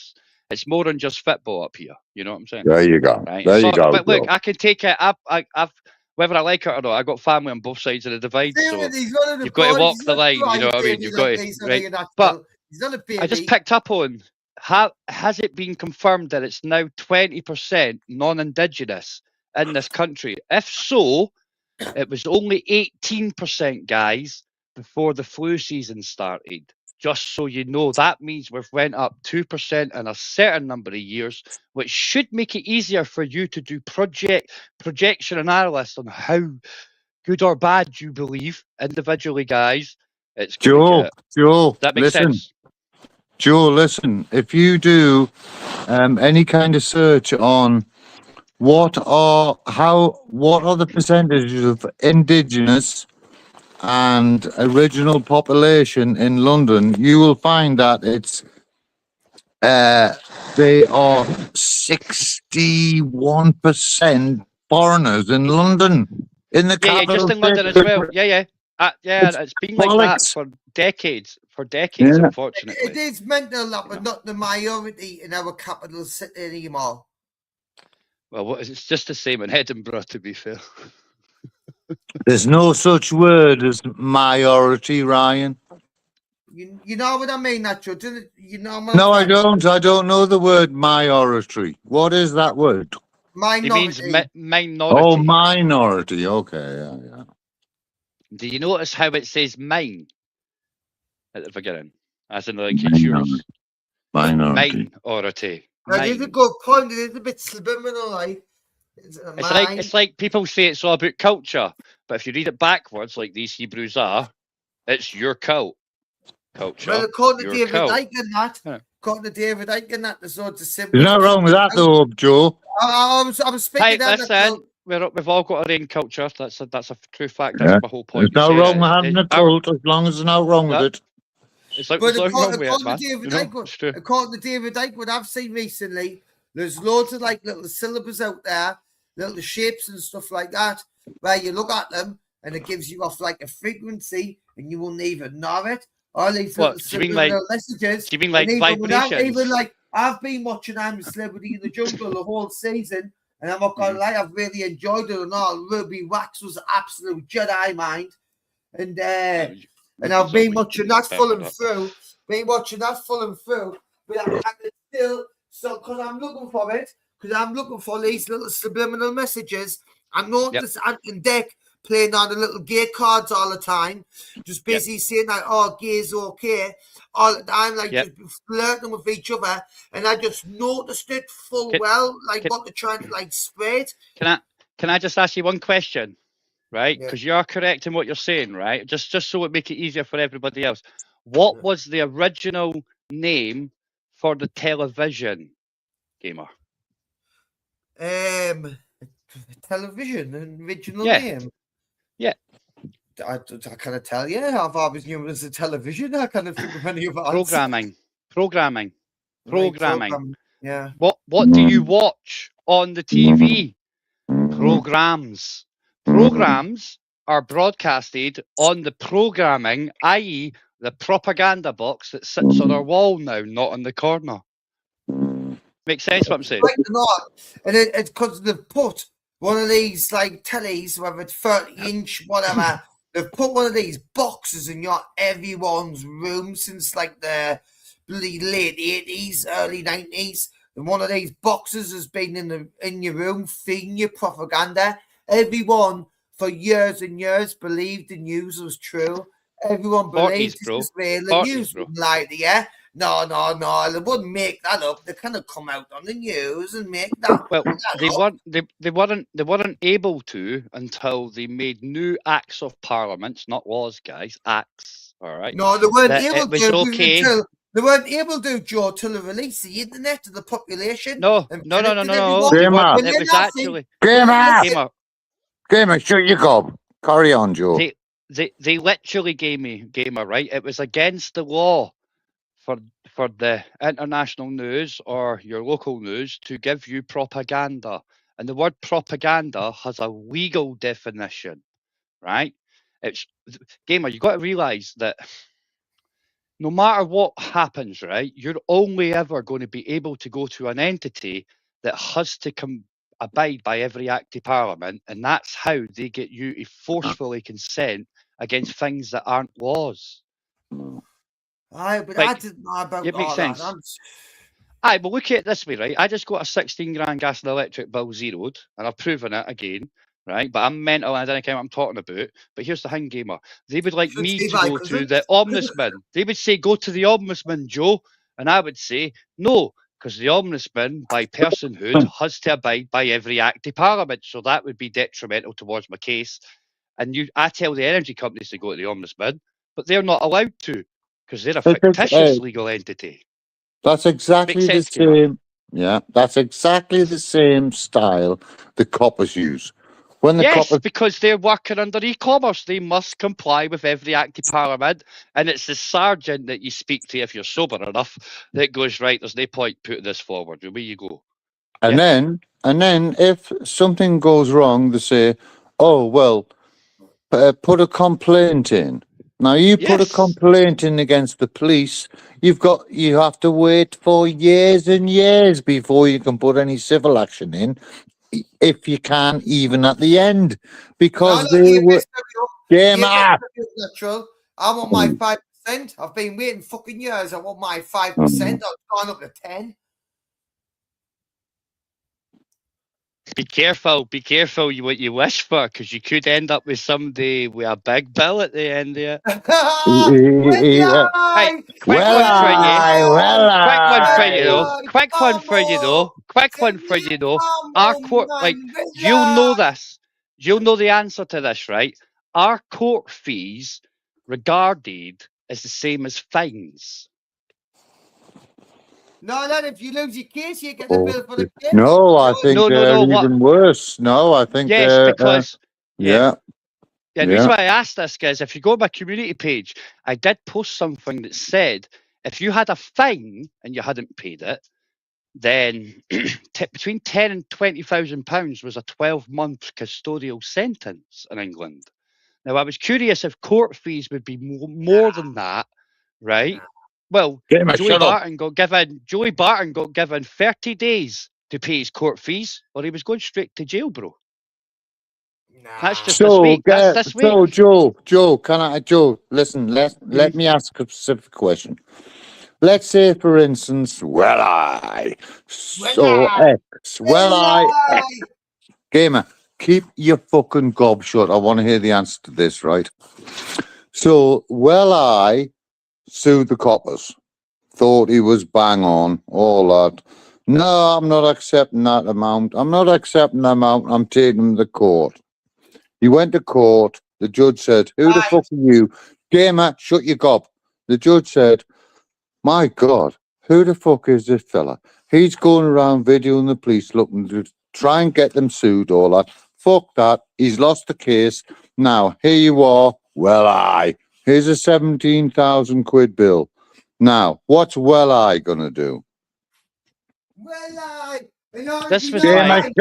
It's more than just football up here. You know what I'm saying? There you go. Right? There you go. But look, I can take it. I've whether I like it or not, I got family on both sides of the divide. So you've got to walk the line. You know what I mean? You've got to. Right? But I just picked up on has it been confirmed that it's now 20% non-Indigenous in this country? If so, it was only 18%, guys, before the flu season started. Just so you know, that means we've went up 2% in a certain number of years, which should make it easier for you to do projection analysis on how good or bad you believe individually, guys. It's Joe, that makes sense. Joe, listen. If you do any kind of search on what are the percentages of Indigenous and original population in London, you will find that it's they are 61% foreigners in London. In the capital, just in London as well. It's been like that for decades. Unfortunately, it is mental that we're not the majority in our capital city anymore. Well, it's just the same in Edinburgh, to be fair. There's no such word as majority, Ryan. You know what I mean, Nacho? You know what No, I don't. I don't know the word majority. What is that word? Minority. It means minority. Oh, minority. Okay, yeah. Do you notice how it says mine at the beginning? As in, like, it's yours. Minority. Minority. That is a good point. It is a bit subliminal, like. It's like people say it's all about culture, but if you read it backwards, like these Hebrews are, it's your culture. Well, according to David Icke and that, there's sort of simple. There's nothing wrong with that, though, Joe. I'm speaking. Hey, listen, we've all got our own culture. That's a true fact. That's my whole point. There's no wrong with having a cult, as long as there's no wrong with it. It's like, according to David Icke, what I've seen recently, there's loads of like little syllables out there, little shapes and stuff like that, where you look at them and it gives you off like a frequency and you won't even know it. All these little messages. Do you mean like vibrations? Even like I've been watching I'm a Celebrity in the Jungle the whole season, And I'm not going to lie, I've really enjoyed it and all. Ruby Wax was absolute Jedi mind. And I've been watching that full and through. But I can still, because I'm looking for it, because I'm looking for these little subliminal messages. I noticed Ant and Dec playing on the little gay cards all the time, just basically saying like, "Oh, gay's okay," all the time, like just flirting with each other, and I just noticed it well, like what they're trying to like spread. Can I just ask you one question, right? Because you're correct in what you're saying, right? Just so it make it easier for everybody else. What was the original name for the television, Gamer? Television, an original name. Yeah. I can't tell you. I've always knew it was a television. I can't think of any other Programming. Yeah. What do you watch on the TV? Programs. Programs are broadcasted on the programming, i.e., the propaganda box that sits on our wall now, not in the corner. Makes sense what I'm saying? Right or not. And it's because they've put one of these like tellies, whether it's 30-inch, whatever, they've put one of these boxes in everyone's room since like the late 80s, early 90s. And one of these boxes has been in your room feeding you propaganda. Everyone for years and years believed the news was true. Everyone believed it was real. The news wouldn't lie to you. No, they wouldn't make that up. They kind of come out on the news and make that. Well, they weren't able to until they made new acts of parliament, not laws, guys. Acts, all right. No, they weren't able to. They weren't able to, Joe, till they released the internet to the population. No. It was actually Gamer, shut your gob. Carry on, Joe. They literally Gamer, right? It was against the law for the international news or your local news to give you propaganda. And the word propaganda has a legal definition, right? It's Gamer, you've got to realise that no matter what happens, right, you're only ever going to be able to go to an entity that has to abide by every act of parliament, and that's how they get you to forcefully consent against things that aren't laws. Aye, but I didn't know about it makes sense. Aye, but look at it this way, right? I just got a 16 grand gas and electric bill zeroed, and I've proven it again, right? But I'm mental and I don't care what I'm talking about. But here's the thing, Gamer. They would like me to go to the Ombudsman. They would say, go to the Ombudsman, Joe. And I would say, no, because the Ombudsman, by personhood, has to abide by every act of parliament. So that would be detrimental towards my case. And I tell the energy companies to go to the Ombudsman, but they're not allowed to because they're a fictitious legal entity. That's exactly the same. Yeah, that's exactly the same style the coppers use. Because they're working under e-commerce, they must comply with every act of parliament, and it's the sergeant that you speak to if you're sober enough that goes, right, there's no point putting this forward. Where you go. And then if something goes wrong, they say, oh well, put a complaint in. Now you put a complaint in against the police, you have to wait for years and years before you can put any civil action in, if you can, even at the end, because they were I want my 5%. I've been waiting fucking years. I want my 5%. I've gone up to 10. Be careful what you wish for, because you could end up with somebody with a big bill at the end of it. Hey, quick one for you though. Our court, you'll know this. You'll know the answer to this, right? Are court fees regarded as the same as fines? No, not if you lose your case, you get the bill for the case. No, I think they're even worse. No, I think because the reason why I asked this, guys, if you go to my community page, I did post something that said if you had a fine and you hadn't paid it, then between £10,000 and £20,000 was a 12-month custodial sentence in England. Now, I was curious if court fees would be more than that, right? Well, Joey Barton got given 30 days to pay his court fees, or he was going straight to jail, bro. Nah. That's just this week. That's this week. So, Joe, listen, let me ask a specific question. Let's say, for instance, Gamer, keep your fucking gob shut. I want to hear the answer to this, right? So, I sued the coppers. Thought he was bang on, all that. No, I'm not accepting that amount. I'm not accepting the amount. I'm taking him to court. He went to court. The judge said, who the fuck are you? Gamer, shut your gob. The judge said, my God, who the fuck is this fella? He's going around videoing the police looking to try and get them sued, all that. Fuck that. He's lost the case. Now, here you are. Here's a 17,000 quid bill. Now, what's going to do? This was like,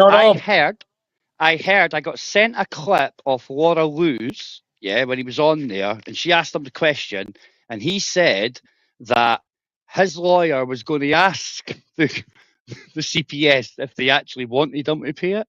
I heard, I got sent a clip of Laura Lewis, when he was on there, and she asked him the question, and he said that his lawyer was going to ask the CPS if they actually wanted him to pay it.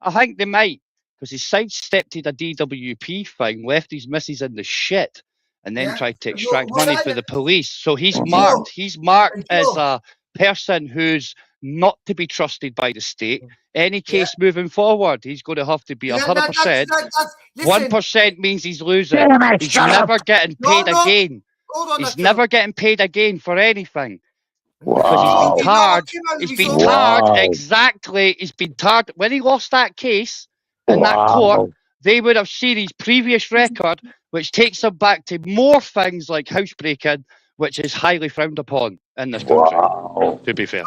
I think they might, because he sidestepped a DWP thing, left his missus in the shit, and then tried to extract money for the police. So he's marked. He's marked as a person who's not to be trusted by the state. Any case moving forward, he's going to have to be 100%. 1% means he's losing. He's never getting paid again. He's never getting paid again for anything. Because he's been tarred. He's been tarred. Exactly. He's been tarred. When he lost that case in that court, they would have seen his previous record, which takes him back to more things like housebreaking, which is highly frowned upon in this country, to be fair.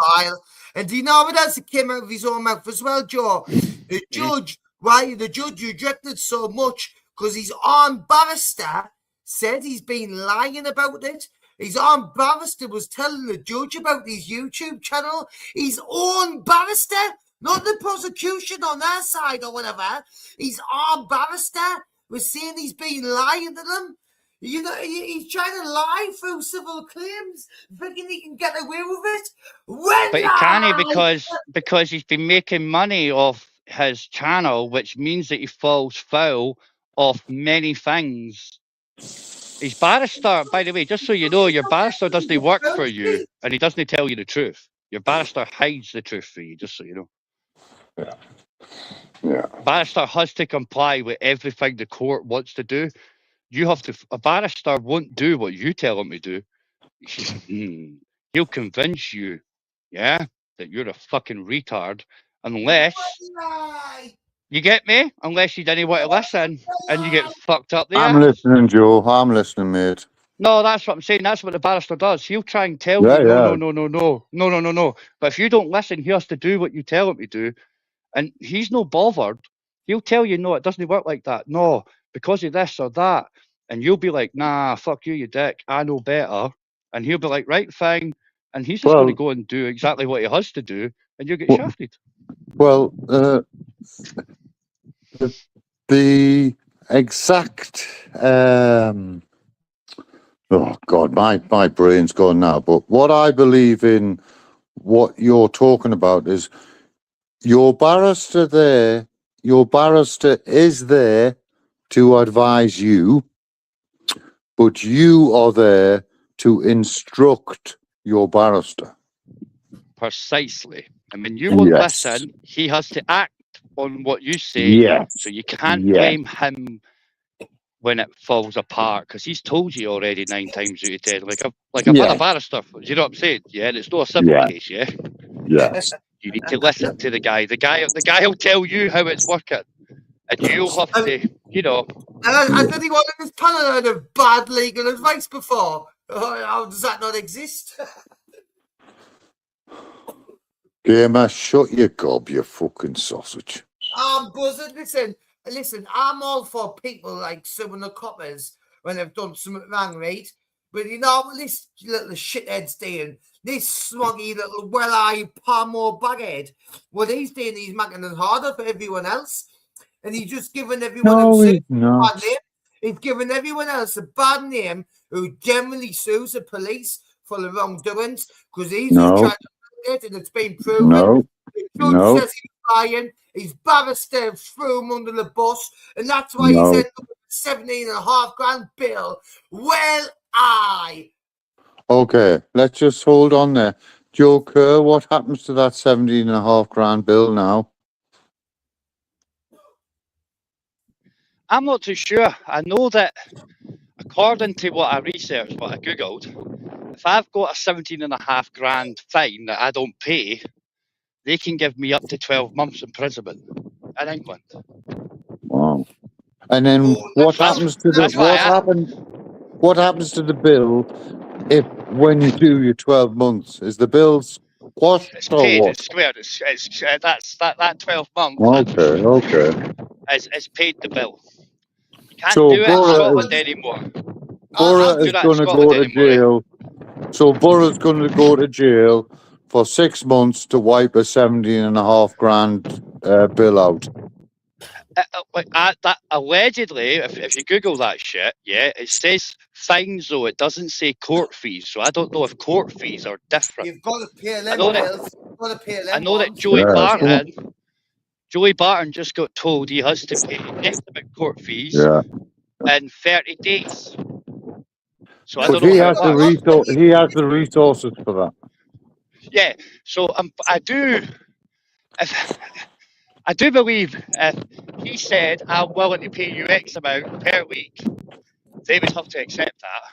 And do you know what else came out of his own mouth as well, Joe? The judge, the judge rejected so much because his armed barrister said he's been lying about it. His armed barrister was telling the judge about his YouTube channel. His own barrister, not the prosecution on their side or whatever. His armed barrister was saying he's been lying to them. You know, he's trying to lie through civil claims, thinking he can get away with it. But he can't because he's been making money off his channel, which means that he falls foul of many things. His barrister, by the way, just so you know, your barrister doesn't work for you, and he doesn't tell you the truth. Your barrister hides the truth for you, just so you know. Yeah. Barrister has to comply with everything the court wants to do. You have to. A barrister won't do what you tell him to do. He'll convince you, that you're a fucking retard, unless you get me. Unless you didn't want to listen, and you get fucked up there. I'm listening, Joe. I'm listening, mate. No, that's what I'm saying. That's what the barrister does. He'll try and tell you, no. But if you don't listen, he has to do what you tell him to do, and he's no bothered. He'll tell you, no, it doesn't work like that. No, because of this or that. And you'll be like, nah, fuck you, you dick. I know better. And he'll be like, right, fine. And he's just going to go and do exactly what he has to do. And you'll get shafted. Well, the exact... oh, God, my brain's gone now. But what I believe in, what you're talking about is your barrister is there to advise you, but you are there to instruct your barrister. Precisely. And when you won't listen, he has to act on what you say. Yes. So you can't blame him when it falls apart, because he's told you already 9 times out of 10. Like I've had a barrister, you know what I'm saying? Yeah, and it's not a civil case, Yes. You need to listen to the guy. The guy will tell you how it's working. And you'll have to, you know. I didn't want this panel of bad legal advice before. How does that not exist? Gamer, shut your gob, you fucking sausage. Buzzard, listen, I'm all for people like suing the coppers when they've done something wrong, right? But you know what this little shithead's doing? This smoggy little well-eyed Palmore baghead, what he's doing, he's making it harder for everyone else. And he's just giving everyone a bad name. He's giving everyone else a bad name who generally sues the police for the wrongdoings because he's No. trying to prove it and it's been proven. No. The judge No. says he's lying. His barrister threw him under the bus, and that's why he's No. ended up with a 17.5 grand bill. Well, Okay, let's just hold on there. Joe Kerr, what happens to that 17.5 grand bill now? I'm not too sure. I know that according to what I researched, what I googled, if I've got a 17.5 grand fine that I don't pay, they can give me up to 12 months imprisonment in England. Wow. And then what happens to the what happens to the bill if when you do your 12 months? Is the bill squashed It's or paid. what? It's squared. That 12 months. Okay. Is paid the bill. You can't So do it in Borough Scotland anymore. Borough is going to go to jail. So Borough's going to go to jail for 6 months to wipe a 17.5 grand bill out. That allegedly, if you Google that shit, yeah, it says fines though. It doesn't say court fees. So I don't know if court fees are different. you've got to pay them bills. You've got to pay them I know that ones. Joey Barton just got told he has to pay estimate court fees in 30 days. So I don't know how he has the resources for that. Yeah, so I do believe if he said, I'm willing to pay you X amount per week, they would have to accept that.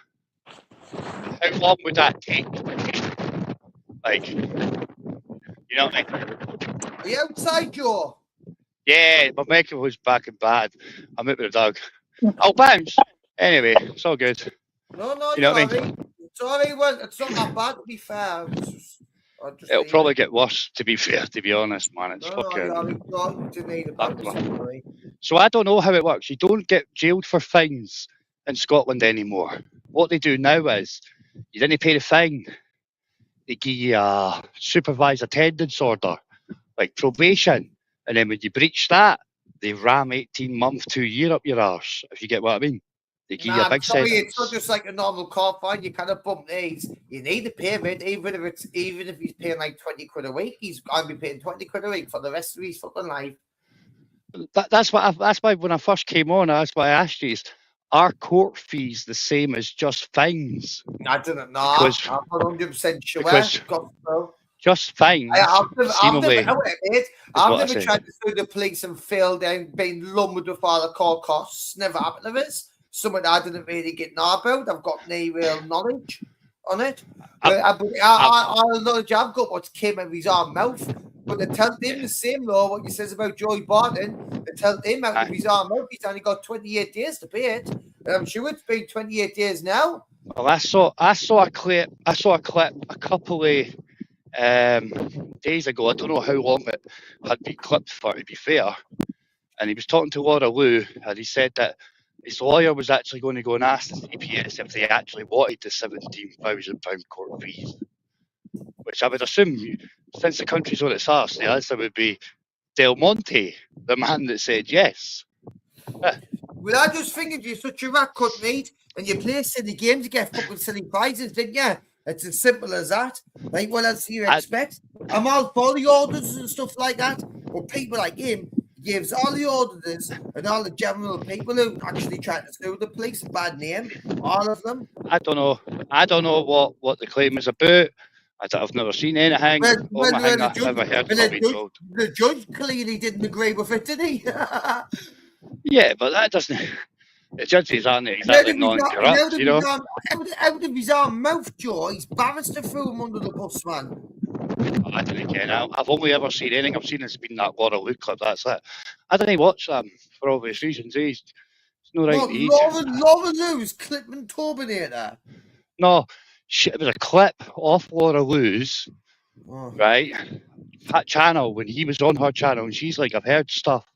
How long would that take? Like, you know what I mean? Are you outside, Joe? Yeah, my microphone was back and bad. I'm out with the dog. I'll bounce. Anyway, it's all good. No, you know what I mean? It's all right. Well, it's not that bad, to be fair. It'll probably get worse, to be fair, to be honest, man. It's So I don't know how it works. You don't get jailed for fines in Scotland anymore. What they do now is, you didn't pay the fine. They give you a supervised attendance order, like probation. And then when you breach that, they ram 18 months to a year up your arse, if you get what I mean. They give you a big sentence. It's not just like a normal car fine. You kind of bump these. You need to pay it, even if he's paying like 20 quid a week. He's going to be paying 20 quid a week for the rest of his fucking life. That's why when I first came on, that's why I asked you: is, are court fees the same as just fines? I didn't know. I'm 100% sure. Just fines. I've never tried to sue the police and failed and been lumbered with all the court costs. Never happened to us. Something I didn't really get know about. I've got no real knowledge on it. All knowledge I've got what's came out of his own mouth. But they tell him the same law, what you says about Joey Barton. They tell him out of his own mouth he's only got 28 days to pay it. And I'm sure it's been 28 days now. Well, I saw a clip a couple of days ago. I don't know how long it had been clipped for, to be fair. And he was talking to Laura Lou, and he said that his lawyer was actually going to go and ask the CPS if they actually wanted the £17,000 court fees. Which I would assume, since the country's on its arse, the answer would be Del Monte, the man that said yes. Well, I just figured you're such a rat cut, mate, and you play silly games, you get fucking silly prizes, didn't you? It's as simple as that. Like, what else do you expect? I'm all for the orders and stuff like that, but people like him gives all the orders and all the general people who actually try to sue the police a bad name, all of them. I don't know what the claim is about. I've never seen anything. The judge clearly didn't agree with it, did he? Yeah, but that doesn't. The judges aren't exactly non-corrupt, you know. Out of his own mouth, Joe, his barrister threw him under the bus, man. I didn't get out. I've only ever seen anything I've seen has been that Laura Lou clip. That's it. I didn't watch them for obvious reasons. It's no right age. Laura Lou's Clipman Turbinator. No, it was a clip off Laura Lou's, right? That channel, when he was on her channel, and she's like, I've heard stuff.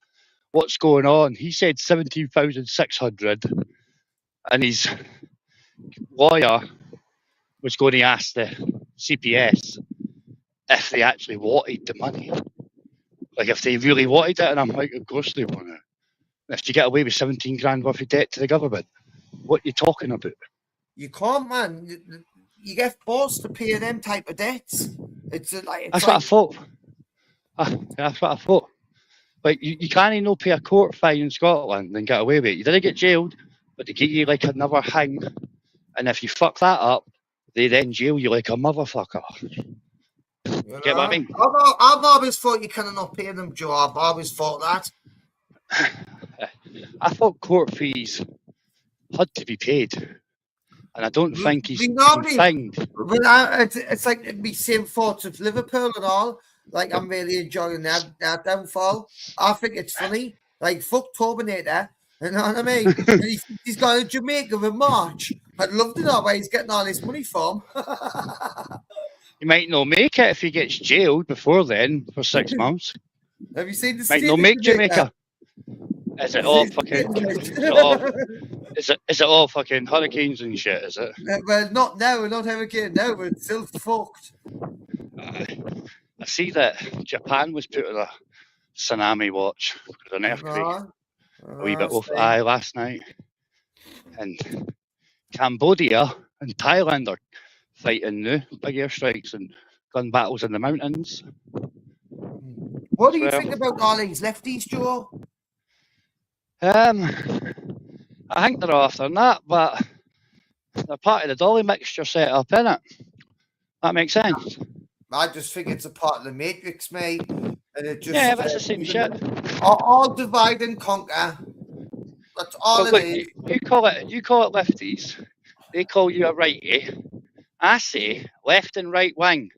What's going on? He said 17,600, and his lawyer was going to ask the CPS if they actually wanted the money, like if they really wanted it. And I'm like, of course they want it. If you get away with 17 grand worth of debt to the government, what are you talking about? You can't, man. you get forced to pay them type of debts. That's what I thought. That's what I thought. Like, you can't no pay a court fine in Scotland and get away with it. You didn't get jailed, but they give you like another hang. And if you fuck that up, they then jail you like a motherfucker. Get what I mean? I've always thought you cannot pay them, Joe. I've always thought that. I thought court fees had to be paid. And I don't think he's confined. It's like the same thoughts of Liverpool and all. Like, I'm really enjoying that downfall. I think it's funny. Like, fuck Turbinator. You know what I mean? He's going to Jamaica in March. I'd love to know where he's getting all this money from. He might not make it if he gets jailed before then for 6 months. Have you seen the might not make Jamaica? Is it all fucking? Is it all fucking hurricanes and shit? Is it? Well, not now. We're not hurricane now. We're still fucked. I see that Japan was put on a tsunami watch because of an earthquake. A wee bit off eye last night, and Cambodia and Thailand are fighting now big airstrikes and gun battles in the mountains. What do you think about all these lefties, Joe? I think they're after that, but they're part of the dolly mixture set up, innit? That makes sense. I just think it's a part of the Matrix, mate. And it just, that's the same shit. All divide and conquer. That's all it is. You call it lefties. They call you a righty. I say left and right wing.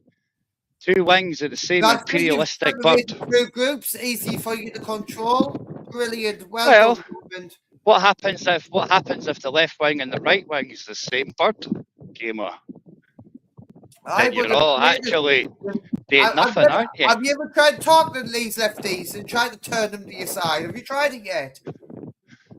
2 wings are the same imperialistic bird. 2 groups, easy for you to control. Brilliant. Well, what happens if the left wing and the right wing is the same bird, gamer? Then you're all actually doing nothing, aren't you? Have you ever tried talking to these lefties and tried to turn them to your side? Have you tried it yet?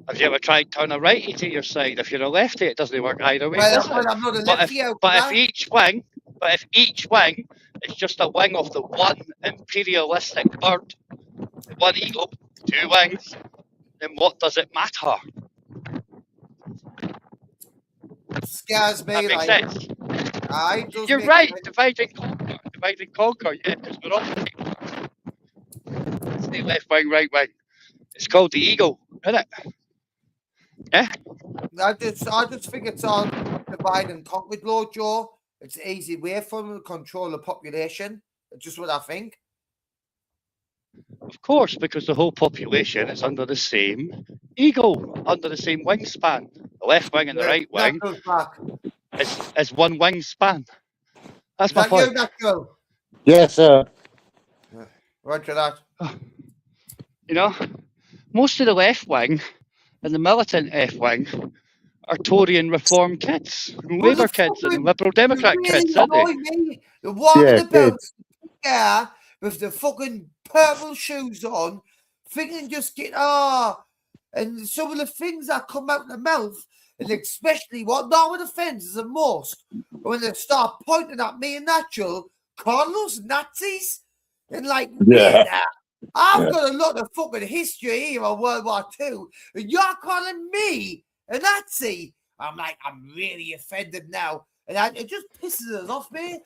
Have you ever tried turn a righty to your side? If you're a lefty, it doesn't work either way. I'm not a lefty. But if each wing is just a wing of the one imperialistic bird, one eagle, 2 wings, then what does it matter? Scares me. That makes sense. You're right. Divide and conquer. Yeah, because we're all right. It's the left wing, right wing. It's called the eagle, isn't it? Yeah. I just think it's all divide and conquer, Lord Joe. It's an easy way for them to control the population. It's just what I think. Of course, because the whole population is under the same eagle, under the same wingspan. The left wing and the right wing is one wingspan. That's my point. Yes, sir. Roger that. You know, most of the left wing and the militant left wing are Tory and Reform kids, and Labour kids, and Liberal Democrat kids, aren't they? They're walking about there with the fucking purple shoes on, thinking just get and some of the things that come out of the mouth, and especially what Norman offends the most, when they start pointing at me and Natural, calling us Nazis, and like, I've got a lot of fucking history here on World War II, and you're calling me a Nazi. I'm like, I'm really offended now, and it just pisses us off, mate.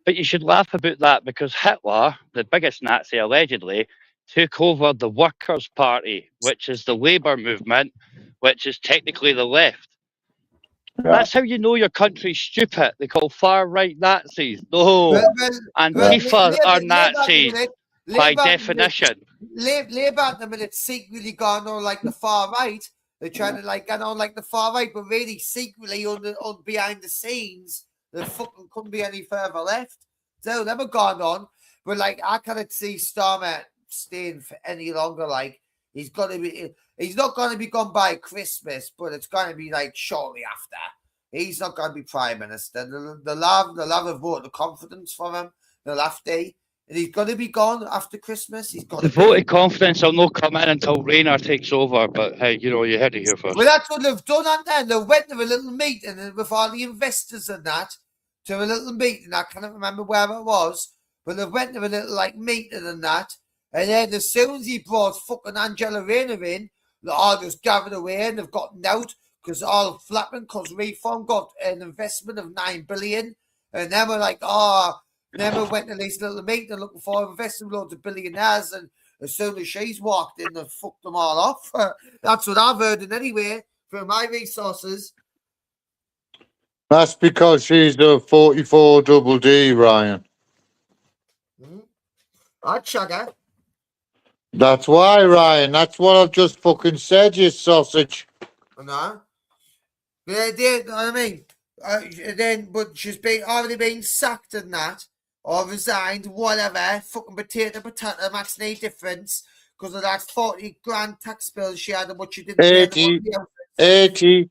But you should laugh about that because Hitler, the biggest Nazi allegedly, took over the Workers' Party, which is the Labour movement, which is technically the left. Yeah. That's how you know your country's stupid. They call far-right Nazis. No. Antifa are Nazis by definition. Labour at the minute secretly gone on like the far right. They're trying to like get on like the far right, but really secretly on behind the scenes, they fucking couldn't be any further left. So never gone on. But like I can't see Starmer staying for any longer. Like he's not gonna be gone by Christmas, but it's gonna be like shortly after. He's not gonna be Prime Minister. They'll have a vote of confidence for him. They'll have to. And he's going to be gone after Christmas. The vote of confidence will not come in until Rayner takes over. But hey, you know, you had to hear first. Well, that's what they've done, and they went to a little meeting with all the investors and that. To a little meeting. I can't remember where it was, but they went to a little like meeting and that. And then as soon as he brought fucking Angela Rayner in, they all just gathered away and they've gotten out because all flapping because Reform got an investment of $9 billion. And then we're like, oh, never went to this little meeting looking for investing loads of billionaires, and as soon as she's walked in, they fucked them all off. That's what I've heard, and anyway, from my resources. That's because she's the 44 double D, Ryan. I'd check her. That's why, Ryan. That's what I've just fucking said, you sausage. No. I mean, but she's already been sacked and that, or resigned, whatever. Fucking potato, makes no difference because of that 40 grand tax bill she had and what she didn't 80.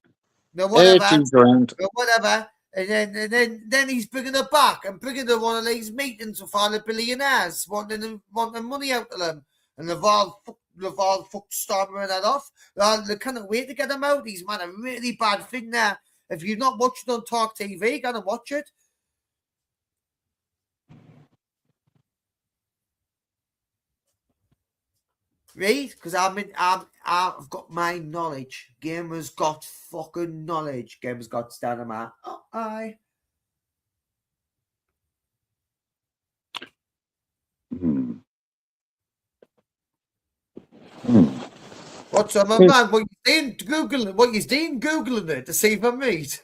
No, whatever. 80 grand. Whatever. And then he's bringing her back and bringing her one of these meetings with all the billionaires, wanting money out of them. And they've all fucked storming that off. They can't wait to get him out. He's made a really bad thing there. If you've not watched it on Talk TV, go and watch it. Right? Because I've got my knowledge. Gamer's got fucking knowledge. Gamer's got stand my eye. What's up, my man? What you doing? Googling it to see if I meet.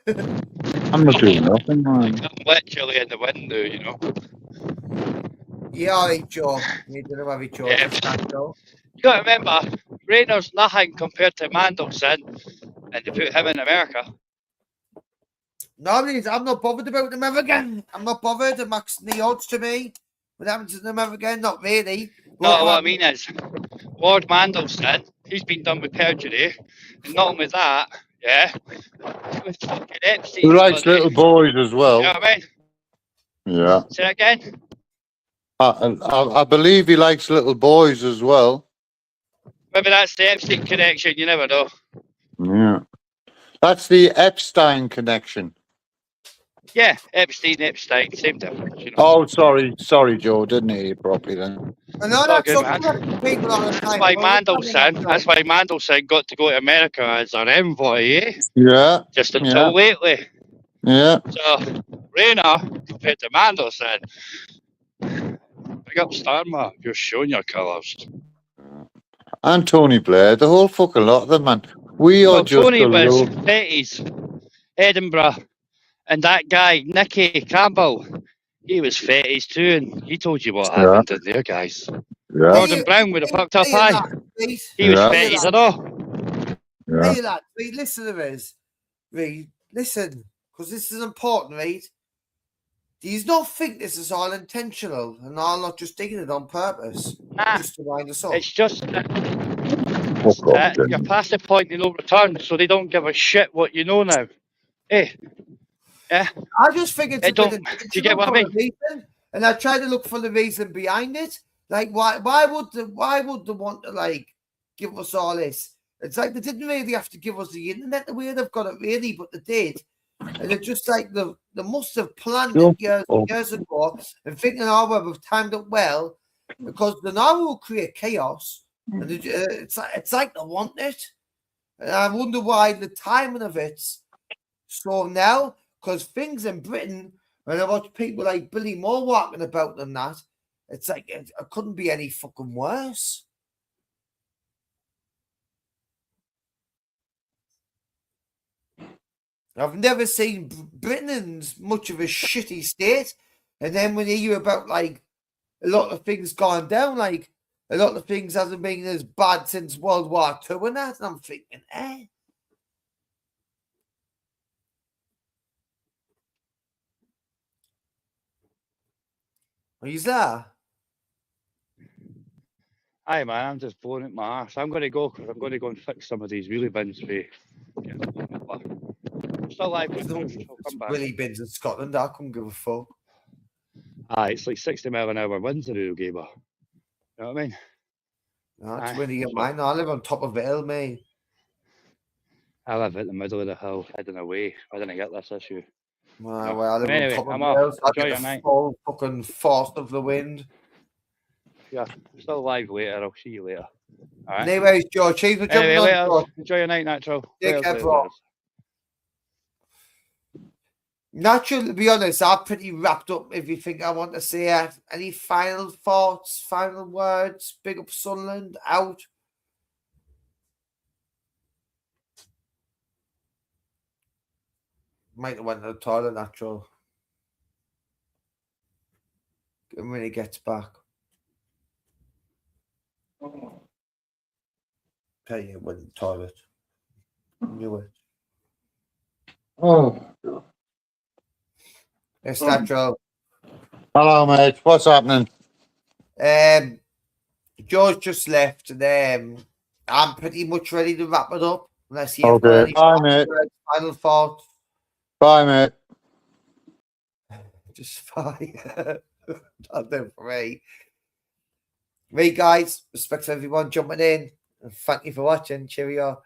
I'm not doing nothing, man. I'm literally in the window, you know. Yeah, all right, Joe. You don't know every Joe. Yeah. You got to remember, Rayner's nothing compared to Mandelson, and they put him in America. No, I'm not bothered about them ever again. I'm not bothered. It makes the odds to me. What happens to them ever again? Not really. No, what I mean is, Lord Mandelson, he's been done with perjury, and not only that, yeah, with fucking Epstein. He likes little boys as well. You know what I mean? Yeah. Say that again? I believe he likes little boys as well. Maybe that's the Epstein connection, you never know. Yeah. That's the Epstein connection. Yeah, Epstein, same difference, you know. Oh, sorry, Joe, didn't hear you properly then. That's why Mandelson got to go to America as an envoy, eh? Yeah. Just until lately. Yeah. So, Rayner, compared to Mandelson, big up Starmer, you're showing your colours. And Tony Blair, the whole fucking lot of them, man. Tony was fetties, Edinburgh. And that guy, Nicky Campbell, he was fetties too, and he told you what happened in there, guys. Yeah. Gordon Brown with a fucked up eye. He was fetties and all. Yeah. Hear that? Read, listen to this. Read, listen, because this is important, right? Do you not think this is all intentional and all not just digging it on purpose? Nah, just to wind us up? It's just you're past the point of no return, so they don't give a shit what you know now. Hey. Yeah. I just figured do you get what I mean? Reason, and I tried to look for the reason behind it. Like, why would they want to like give us all this? It's like they didn't really have to give us the internet the way they've got it, really, but they did. And it's just like they must have planned it years ago and thinking, oh, well, we've timed it well because they know will create chaos. And it's like they want it. And I wonder why the timing of it's so now. Because things in Britain, when I watch people like Billy Moore walking about and that, it's like it couldn't be any fucking worse. I've never seen Britain in much of a shitty state. And then when you hear about like a lot of things going down, like a lot of things hasn't been as bad since World War II and that, and I'm thinking, Are you there? Hi man, I'm just blowing at my ass. I'm going to go because I'm going to go and fix some of these wheelie bins for still live. Wheelie bins in Scotland, I couldn't give a fuck. It's like 60 mile an hour winds in Urugaber. You know what I mean? That's really mine. I live on top of the hill, mate. I live at the middle of the hill, heading away. I didn't get this issue. Well, I live anyway, on top I'm of the hill. off. Enjoy your night. Full fucking force of the wind. Yeah, still live later. I'll see you later. All right. Anyways, George, cheers for jumping on. Enjoy your night, Natural. Take care, bro. Natural, to be honest, I've pretty wrapped up everything I want to say. Any final thoughts, final words? Big up Sunderland, out. Might have went to the toilet, Natural. When he gets back. Tell you, went to the toilet. Knew it. Oh. It's Natural. Hello, mate. What's happening? George just left, and I'm pretty much ready to wrap it up. Unless you Okay. have any Bye, mate. final thoughts. Bye, mate. Just bye. I'll do it for me. Right, guys. Respect to everyone jumping in. And thank you for watching. Cheerio.